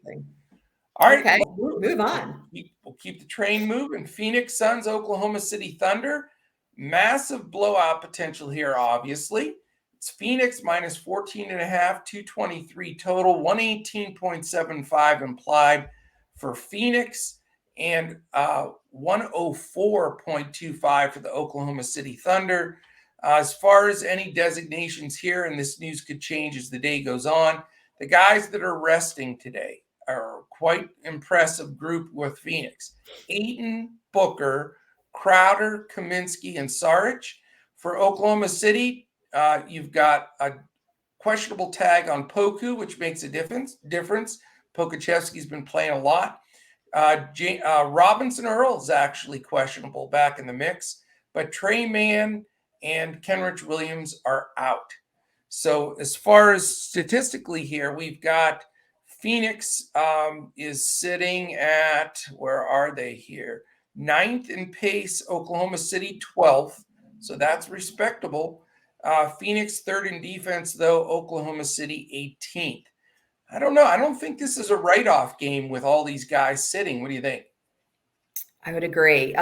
All right. Okay, move on. We'll keep the train moving. Phoenix Suns, Oklahoma City Thunder. Massive blowout potential here, obviously. It's Phoenix -14.5, 223 total, 118.75 implied for Phoenix, and 104.25 for the Oklahoma City Thunder. As far as any designations here, and this news could change as the day goes on, the guys that are resting today are quite impressive group with Phoenix. Ayton, Booker, Crowder, Kaminsky, and Saric. For Oklahoma City, you've got a questionable tag on Poku, which makes a difference. Pokachevsky's been playing a lot. Robinson Earl is actually questionable back in the mix, but Trey Mann and Kenrich Williams are out. So as far as statistically here, we've got Phoenix is sitting at, where are they here? 9th in pace, Oklahoma City 12th. So that's respectable. Phoenix 3rd in defense, though, Oklahoma City 18th. I don't know. I don't think this is a write-off game with all these guys sitting. What do you think? I would agree.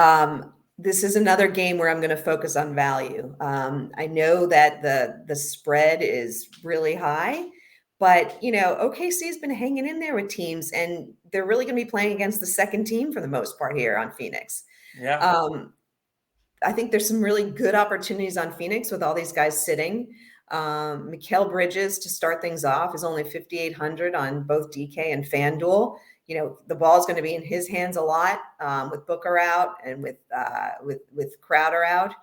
This is another game where I'm going to focus on value. I know that the spread is really high, but OKC's been hanging in there with teams, and they're really going to be playing against the second team for the most part here on Phoenix. Yeah. I think there's some really good opportunities on Phoenix with all these guys sitting. Mikal Bridges to start things off is only 5,800 on both DK and FanDuel. The ball is going to be in his hands a lot with Booker out and with Crowder out.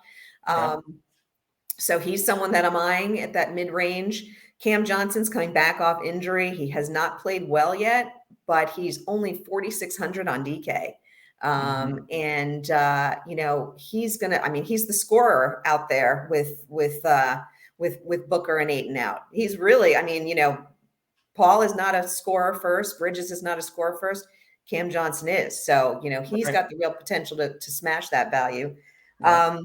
So he's someone that I'm eyeing at that mid-range. Cam Johnson's coming back off injury. He has not played well yet, but he's only 4,600 on DK. And he's he's the scorer out there with Booker and Ayton out. He's really, Paul is not a scorer first. Bridges is not a scorer first. Cam Johnson is. So, he's got the real potential to smash that value. Yeah.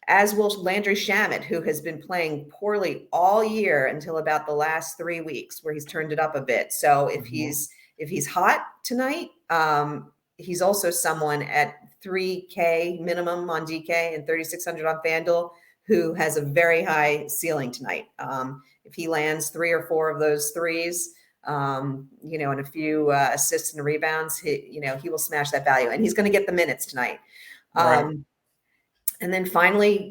As will Landry Shamet, who has been playing poorly all year until about the last 3 weeks, where he's turned it up a bit. So if he's hot tonight, he's also someone at 3K minimum on DK and 3,600 on FanDuel who has a very high ceiling tonight. If he lands 3 or 4 of those threes, and a few assists and rebounds, he will smash that value, and he's going to get the minutes tonight. Right. And then finally,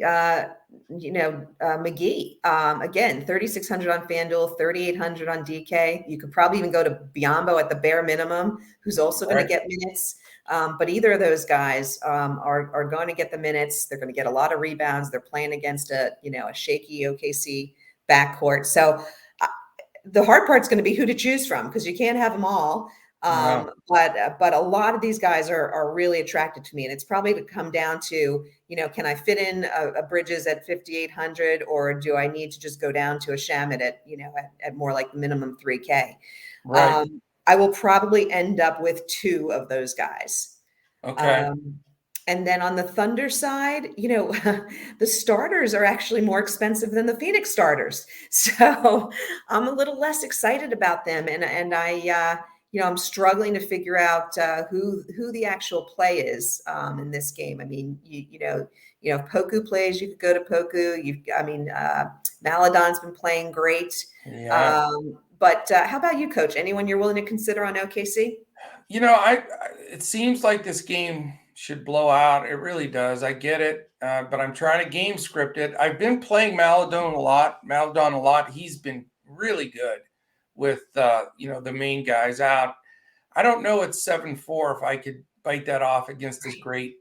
McGee, again, 3,600 on FanDuel, 3,800 on DK. You could probably even go to Biyombo at the bare minimum, who's also going to get minutes. But either of those guys are going to get the minutes. They're going to get a lot of rebounds. They're playing against a shaky OKC backcourt. So the hard part's going to be who to choose from, because you can't have them all. But a lot of these guys are really attracted to me, and it's probably to come down to, can I fit in a Bridges at 5,800, or do I need to just go down to a Shamet at more like minimum 3K? Right. I will probably end up with 2 of those guys. Okay. And then on the Thunder side, the starters are actually more expensive than the Phoenix starters. So I'm a little less excited about them. And I, I'm struggling to figure out who the actual play is in this game. I mean, if Poku plays, you could go to Poku. Maladon's been playing great. Yeah. But how about you, Coach? Anyone you're willing to consider on OKC? It seems like this game should blow out. It really does. I get it, but I'm trying to game script it. I've been playing Maladon a lot. He's been really good with the main guys out. I don't know at 7-4 if I could bite that off against this great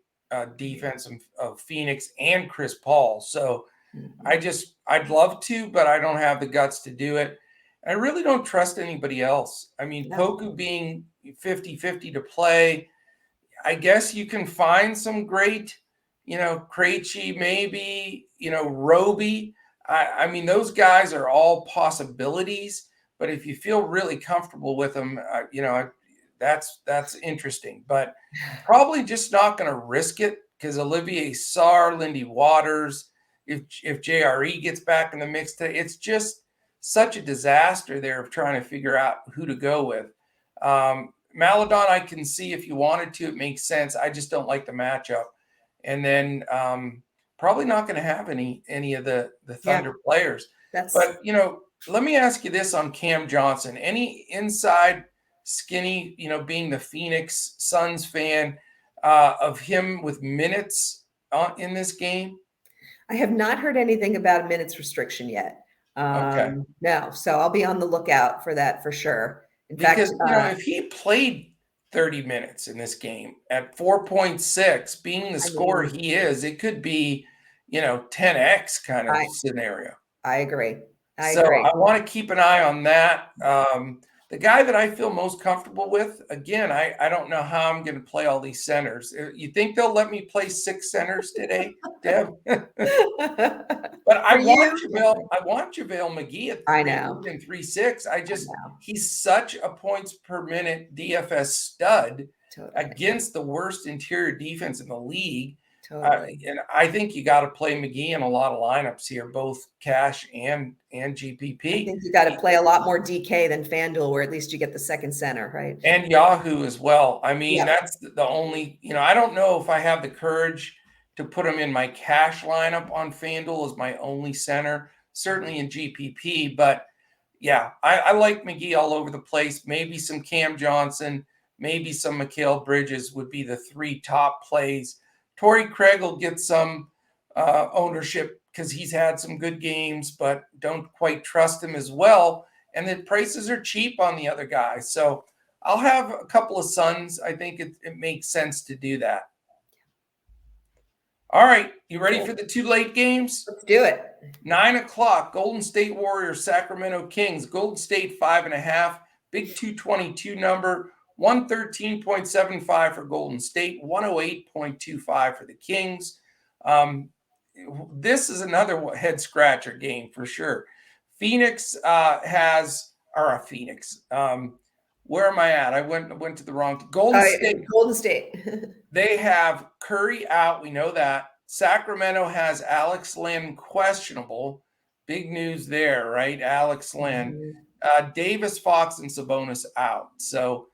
defense of Phoenix and Chris Paul. So I'd love to, but I don't have the guts to do it. I really don't trust anybody else. I mean, Poku being 50-50 to play, I guess you can find some great, Krejci, maybe, Roby. I mean, those guys are all possibilities, but if you feel really comfortable with them, that's interesting. But probably just not going to risk it, because Olivier Sarr, Lindy Waters, if JRE gets back in the mix today, it's just such a disaster there of trying to figure out who to go with. Maladon, I can see if you wanted to, it makes sense. I just don't like the matchup. And then probably not going to have any of the Thunder players. But, let me ask you this on Cam Johnson. Any inside skinny, being the Phoenix Suns fan, of him with minutes in this game? I have not heard anything about a minutes restriction yet. Okay. No, so I'll be on the lookout for that for sure. In fact, if he played 30 minutes in this game at 4.6, being the scorer he is, it could be, 10x kind of scenario. I agree. I want to keep an eye on that. The guy that I feel most comfortable with, again, I don't know how I'm going to play all these centers. You think they'll let me play 6 centers today, Deb? But I For want you, JaVale McGee at I 3 know. and 3.6. I know. He's such a points per minute DFS stud Totally. against the worst interior defense in the league. Totally. And I think you got to play McGee in a lot of lineups here, both cash and GPP. I think you got to play a lot more DK than FanDuel, where at least you get the second center, right? And Yahoo as well. I mean, Yeah. that's the only, I don't know if I have the courage to put him in my cash lineup on FanDuel as my only center, certainly in GPP. But yeah, I like McGee all over the place. Maybe some Cam Johnson, maybe some Mikal Bridges would be the 3 top plays. Torrey Craig will get some ownership because he's had some good games, but don't quite trust him as well. And the prices are cheap on the other guys. So I'll have a couple of Suns. I think it makes sense to do that. All right. You ready for the 2 late games? Let's do it. 9 o'clock, Golden State Warriors, Sacramento Kings. Golden State 5.5, big 222 number, 113.75 for Golden State, 108.25 for the Kings. This is another head scratcher game for sure. Phoenix Phoenix. Where am I at? I went to the wrong. Golden State. Golden State. They have Curry out. We know that. Sacramento has Alex Len questionable. Big news there, right? Alex Len. Davis, Fox, and Sabonis out. So,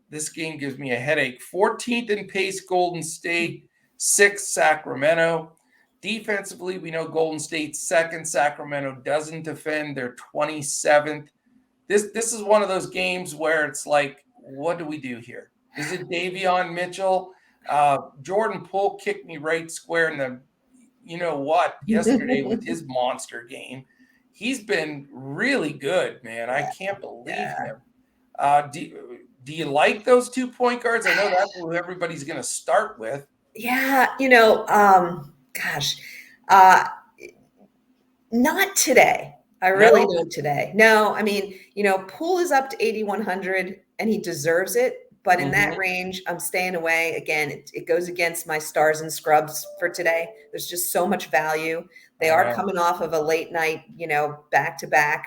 this game gives me a headache. 14th in pace, Golden State. 6th, Sacramento. Defensively, we know Golden State's 2nd. Sacramento doesn't defend. They're 27th. This is one of those games where it's like, what do we do here? Is it Davion Mitchell? Jordan Poole kicked me right square in the, yesterday with his monster game. He's been really good, man. I can't believe him. Do you like those 2 point guards? I know that's who everybody's going to start with. Yeah, not today. I really don't today. No, I mean, Poole is up to 8,100 and he deserves it. But in that range, I'm staying away. Again, it goes against my stars and scrubs for today. There's just so much value. They are coming off of a late night, back-to-back.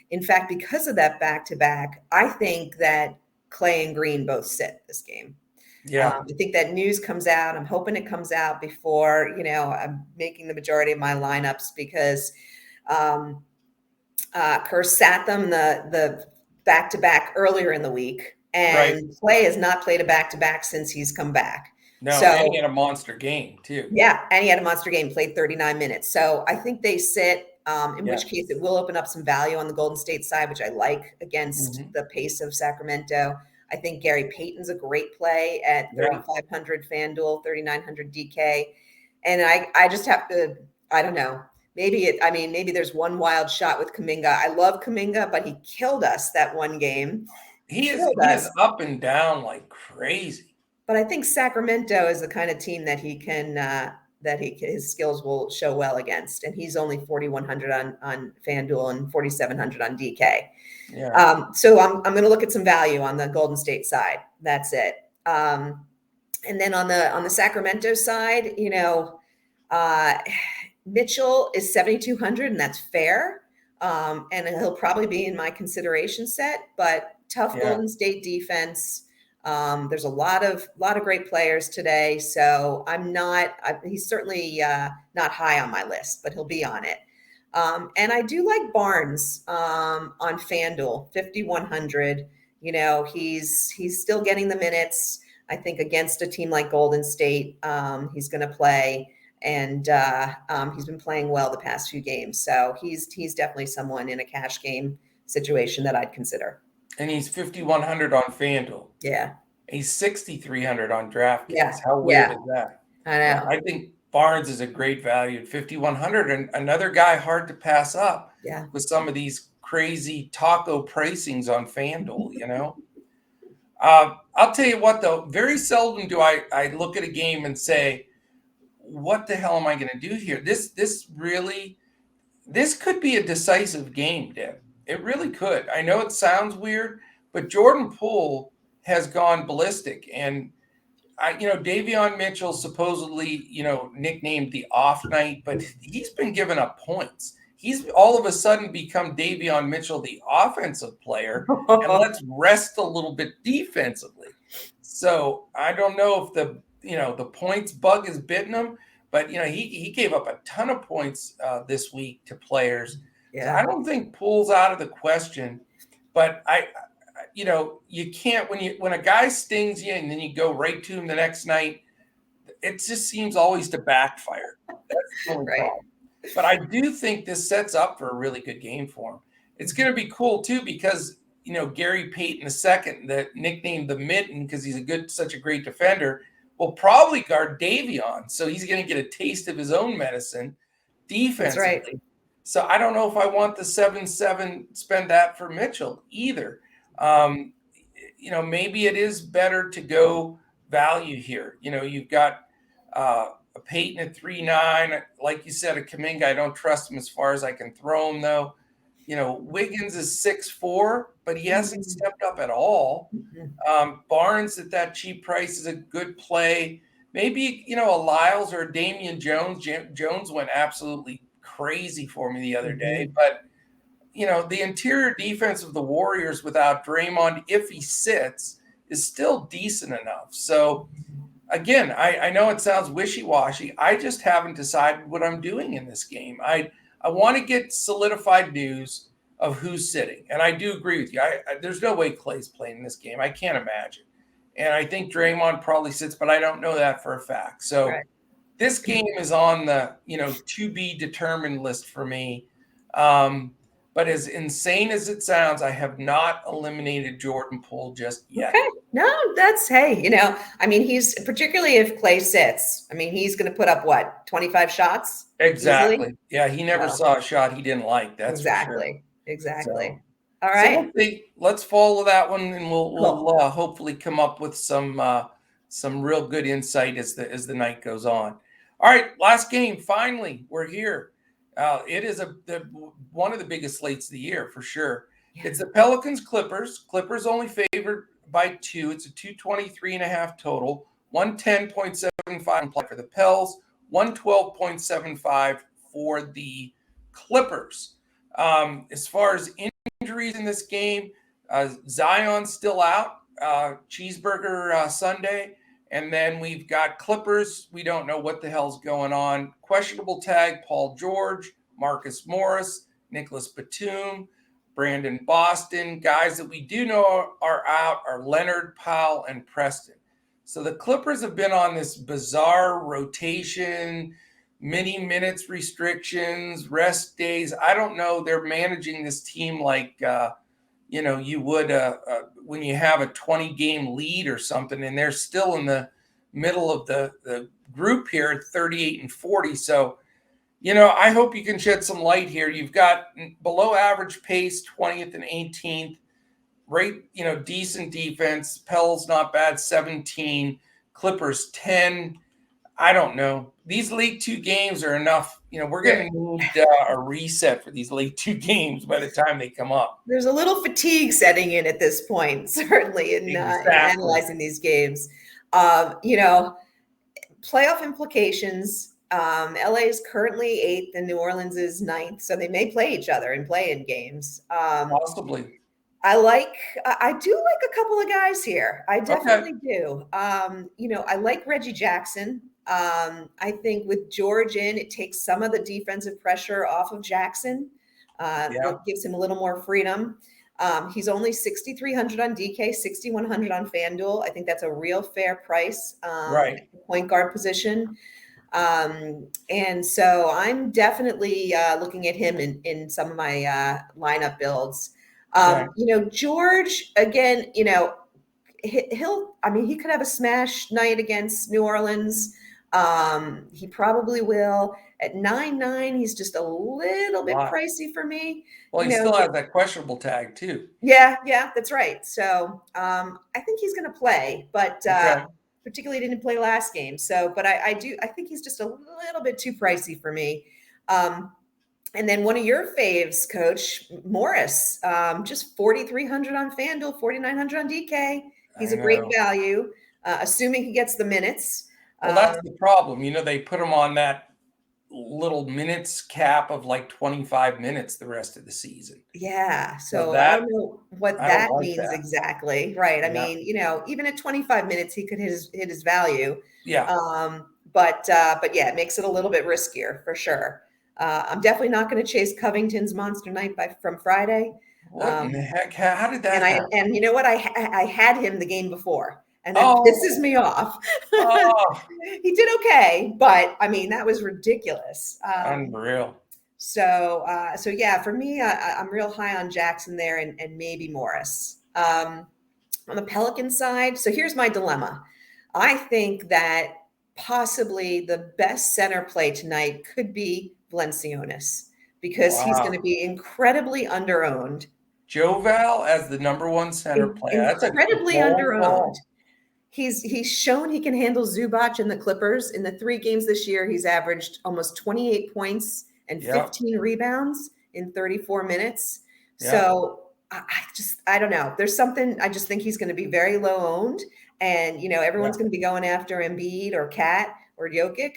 In fact, because of that back-to-back, I think that Clay and Green both sit this game. Yeah. I think that news comes out. I'm hoping it comes out before, I'm making the majority of my lineups because Kerr sat them the back-to-back earlier in the week. And Clay has not played a back-to-back since he's come back. No, and he had a monster game too. Yeah, and he had a monster game, played 39 minutes. So I think they sit, in which case it will open up some value on the Golden State side, which I like against the pace of Sacramento. I think Gary Payton's a great play at 3,500 FanDuel, 3,900 DK. And I just have to, I don't know. Maybe there's one wild shot with Kuminga. I love Kuminga, but he killed us that one game. He is up and down like crazy. But I think Sacramento is the kind of team that he can his skills will show well against, and he's only 4,100 on FanDuel and 4,700 on DK. Yeah. So I'm going to look at some value on the Golden State side. That's it. And then on the Sacramento side, Mitchell is 7,200, and that's fair. And he'll probably be in my consideration set, but tough Golden State defense. There's a lot of great players today. So he's certainly not high on my list, but he'll be on it. And I do like Barnes on FanDuel, 5,100. He's still getting the minutes. I think against a team like Golden State, he's going to play. And he's been playing well the past few games. So he's definitely someone in a cash game situation that I'd consider. And he's 5,100 on FanDuel. Yeah. He's 6,300 on Draftkings. Yeah. How weird is that? I know. I think Barnes is a great value at 5,100, and another guy hard to pass up with some of these crazy taco pricings on FanDuel, I'll tell you what, though, very seldom do I look at a game and say, what the hell am I going to do here? This could be a decisive game, Deb. It really could. I know it sounds weird, but Jordan Poole has gone ballistic. And Davion Mitchell supposedly, nicknamed the off night, but he's been giving up points. He's all of a sudden become Davion Mitchell, the offensive player, and let's rest a little bit defensively. So I don't know if the points bug is bitten him, but he gave up a ton of points this week to players. So I don't think Poole's out of the question, but you can't when a guy stings you and then you go right to him the next night, it just seems always to backfire. That's the only problem. But I do think this sets up for a really good game for him. It's going to be cool too because Gary Payton II, that nicknamed the Mitten because he's such a great defender, will probably guard Davion. So he's going to get a taste of his own medicine defensively. That's right. So I don't know if I want the 7-7 spend that for Mitchell either. Maybe it is better to go value here. You've got a Peyton at 3.9. Like you said, a Kuminga, I don't trust him as far as I can throw him, though. Wiggins is 6'4", but he hasn't stepped up at all. Barnes at that cheap price is a good play. Maybe, a Lyles or a Damian Jones. Jones went absolutely crazy for me the other day, but the interior defense of the Warriors without Draymond, if he sits, is still decent enough. So, again, I know it sounds wishy-washy. I just haven't decided what I'm doing in this game. I want to get solidified news of who's sitting. And I do agree with you. There's no way Clay's playing in this game. I can't imagine. And I think Draymond probably sits, but I don't know that for a fact. So This game is on the, to be determined list for me. But as insane as it sounds, I have not eliminated Jordan Poole just yet. Okay. No, he's particularly if Clay sits, he's going to put up 25 shots? Exactly. Easily? Yeah. He never saw a shot he didn't like. That's exactly. For sure. Exactly. All right. So let's follow that one and we'll hopefully come up with some real good insight as the night goes on. All right. Last game. Finally, we're here. It is one of the biggest slates of the year for sure. Yeah. It's the Pelicans Clippers. Clippers only favored by 2. It's a 223.5 total. 110.75 implied for the Pels. 112.75 for the Clippers. As far as injuries in this game, Zion's still out. Cheeseburger Sunday. And then we've got Clippers. We don't know what the hell's going on. Questionable tag, Paul George, Marcus Morris, Nicholas Batum, Brandon Boston. Guys that we do know are out are Leonard, Powell, and Preston. So the Clippers have been on this bizarre rotation, mini minutes restrictions, rest days. I don't know. They're managing this team like you would when you have a 20-game lead or something, and they're still in the middle of the group here at 38-40. So, I hope you can shed some light here. You've got below average pace, 20th and 18th. Great, decent defense. Pels not bad, 17. Clippers 10. I don't know. These late 2 games are enough. We're going to need a reset for these late 2 games by the time they come up. There's a little fatigue setting in at this point, certainly, in analyzing these games. Playoff implications. LA is currently 8th and New Orleans is 9th, so they may play each other in play-in games. Possibly. I do like a couple of guys here. I definitely do. I like Reggie Jackson. I think with George in, it takes some of the defensive pressure off of Jackson. It gives him a little more freedom. He's only 6,300 on DK, 6,100 on FanDuel. I think that's a real fair price at the point guard position. And so I'm definitely looking at him in some of my lineup builds. George, again, he could have a smash night against New Orleans. He probably will. At 9.9, he's just a little bit pricey for me. Well, he still has that questionable tag too. Yeah, that's right. So I think he's going to play, but particularly didn't play last game. So, but I think he's just a little bit too pricey for me. And then one of your faves, Coach Morris, just 4,300 on FanDuel, 4,900 on DK. He's I a great know. value, assuming he gets the minutes. Well, that's the problem. They put him on that little minutes cap of like 25 minutes the rest of the season. Yeah. So So I that don't know what I don't that like means that. exactly. Right. I Yeah. mean, even at 25 minutes, he could hit his value. Yeah. But yeah, it makes it a little bit riskier for sure. I'm definitely not going to chase Covington's Monster Night from Friday. What in the heck? How did that happen? And you know what? I had him the game before, and that Oh, pisses me off. oh, He did okay, but I mean that was ridiculous. unreal. So yeah, for me, I'm real high on Jackson there, and maybe Morris. On the Pelican side, so here's my dilemma. I think that possibly the best center play tonight could be Valenciunas because he's going to Wow. be incredibly underowned. Joval as the number one center player. That's a Incredibly bold underowned. call. He's shown he can handle Zubac and the Clippers. In the 3 games this year, he's averaged almost 28 points and Yep. 15 rebounds in 34 minutes. Yep. So I don't know. There's something, I just think he's going to be very low owned, and everyone's going to be going after Embiid or Kat or Jokic.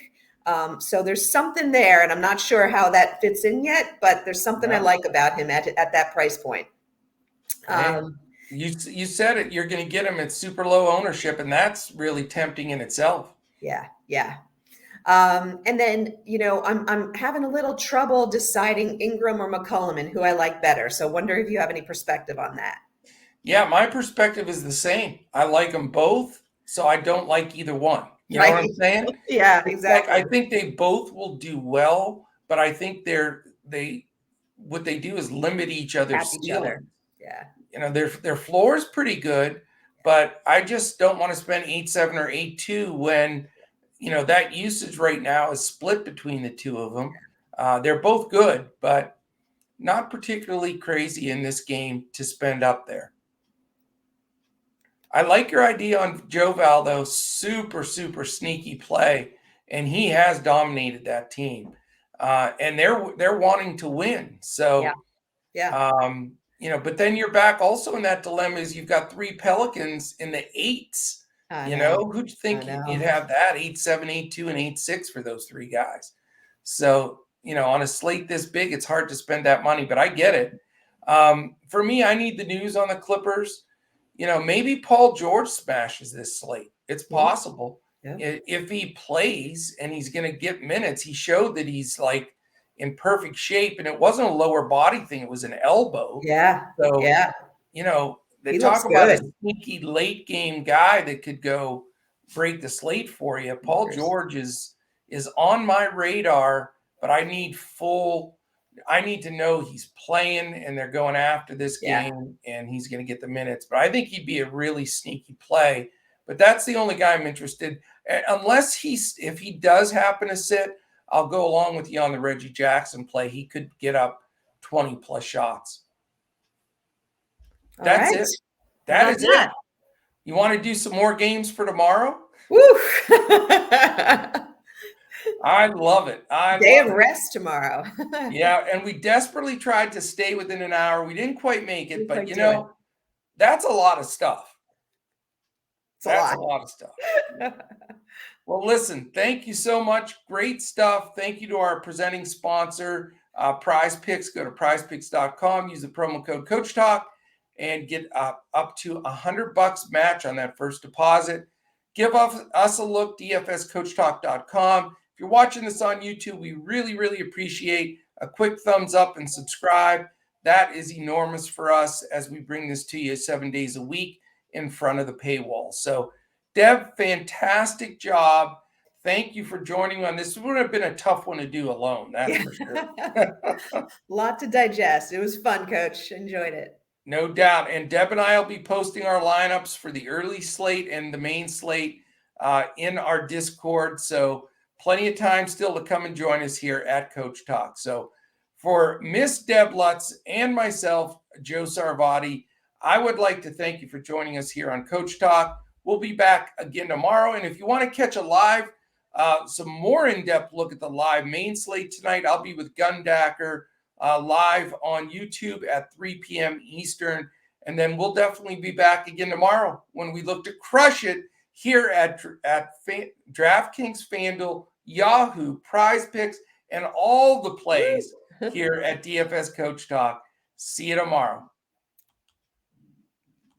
So there's something there, and I'm not sure how that fits in yet, but there's something I like about him at that price point. Hey, you said it. You're going to get him at super low ownership, and that's really tempting in itself. Yeah. And then, I'm having a little trouble deciding Ingram or McCollum and who I like better. So wonder if you have any perspective on that. Yeah, my perspective is the same. I like them both, so I don't like either one. You know what I'm saying? Yeah, exactly. I think they both will do well, but I think what they do is limit each other's ceiling. Yeah. Their floor is pretty good, but I just don't want to spend 8.7 or 8.2 when that usage right now is split between the two of them. They're both good, but not particularly crazy in this game to spend up there. I like your idea on Joval, though. Super, super sneaky play, and he has dominated that team. And they're wanting to win. So, yeah. But then you're back also in that dilemma is you've got 3 Pelicans in the 8s. Who'd you think you'd have that 8.7, 8.2, and 8.6 for those 3 guys? So, on a slate this big, it's hard to spend that money, but I get it. For me, I need the news on the Clippers. Maybe Paul George smashes this slate. It's possible. Yeah. If he plays and he's going to get minutes, he showed that he's like in perfect shape, and it wasn't a lower body thing. It was an elbow. Yeah. So, yeah. They talk about a sneaky late game guy that could go break the slate for you. Paul George is on my radar, but I need to know he's playing and they're going after this game and he's going to get the minutes. But I think he'd be a really sneaky play. But that's the only guy I'm interested. Unless if he does happen to sit, I'll go along with you on the Reggie Jackson play. He could get up 20 plus shots. That's it. That is it. You want to do some more games for tomorrow? Woo! I love it. Day of rest tomorrow. Yeah, and we desperately tried to stay within an hour. We didn't quite make it, but that's a lot of stuff. That's a lot of stuff. Well, listen, thank you so much. Great stuff. Thank you to our presenting sponsor, Prize Picks. Go to prizepicks.com, use the promo code Coach Talk, and get up to $100 match on that first deposit. Give us a look, dfscoachtalk.com. If you're watching this on YouTube, we really, really appreciate a quick thumbs up and subscribe. That is enormous for us as we bring this to you 7 days a week in front of the paywall. So, Deb, fantastic job. Thank you for joining me on this. It would have been a tough one to do alone, that's for sure. A lot to digest. It was fun, Coach. Enjoyed it. No doubt. And Deb and I will be posting our lineups for the early slate and the main slate in our Discord. So plenty of time still to come and join us here at Coach Talk. So for Miss Deb Lutz and myself, Joe Sarvati, I would like to thank you for joining us here on Coach Talk. We'll be back again tomorrow. And if you want to catch a live some more in-depth look at the live main slate tonight. I'll be with Gundacker live on YouTube at 3 p.m. Eastern. And then we'll definitely be back again tomorrow when we look to crush it here at DraftKings Fanduel, Yahoo, Prize Picks, and all the plays here at DFS Coach Talk. See you tomorrow.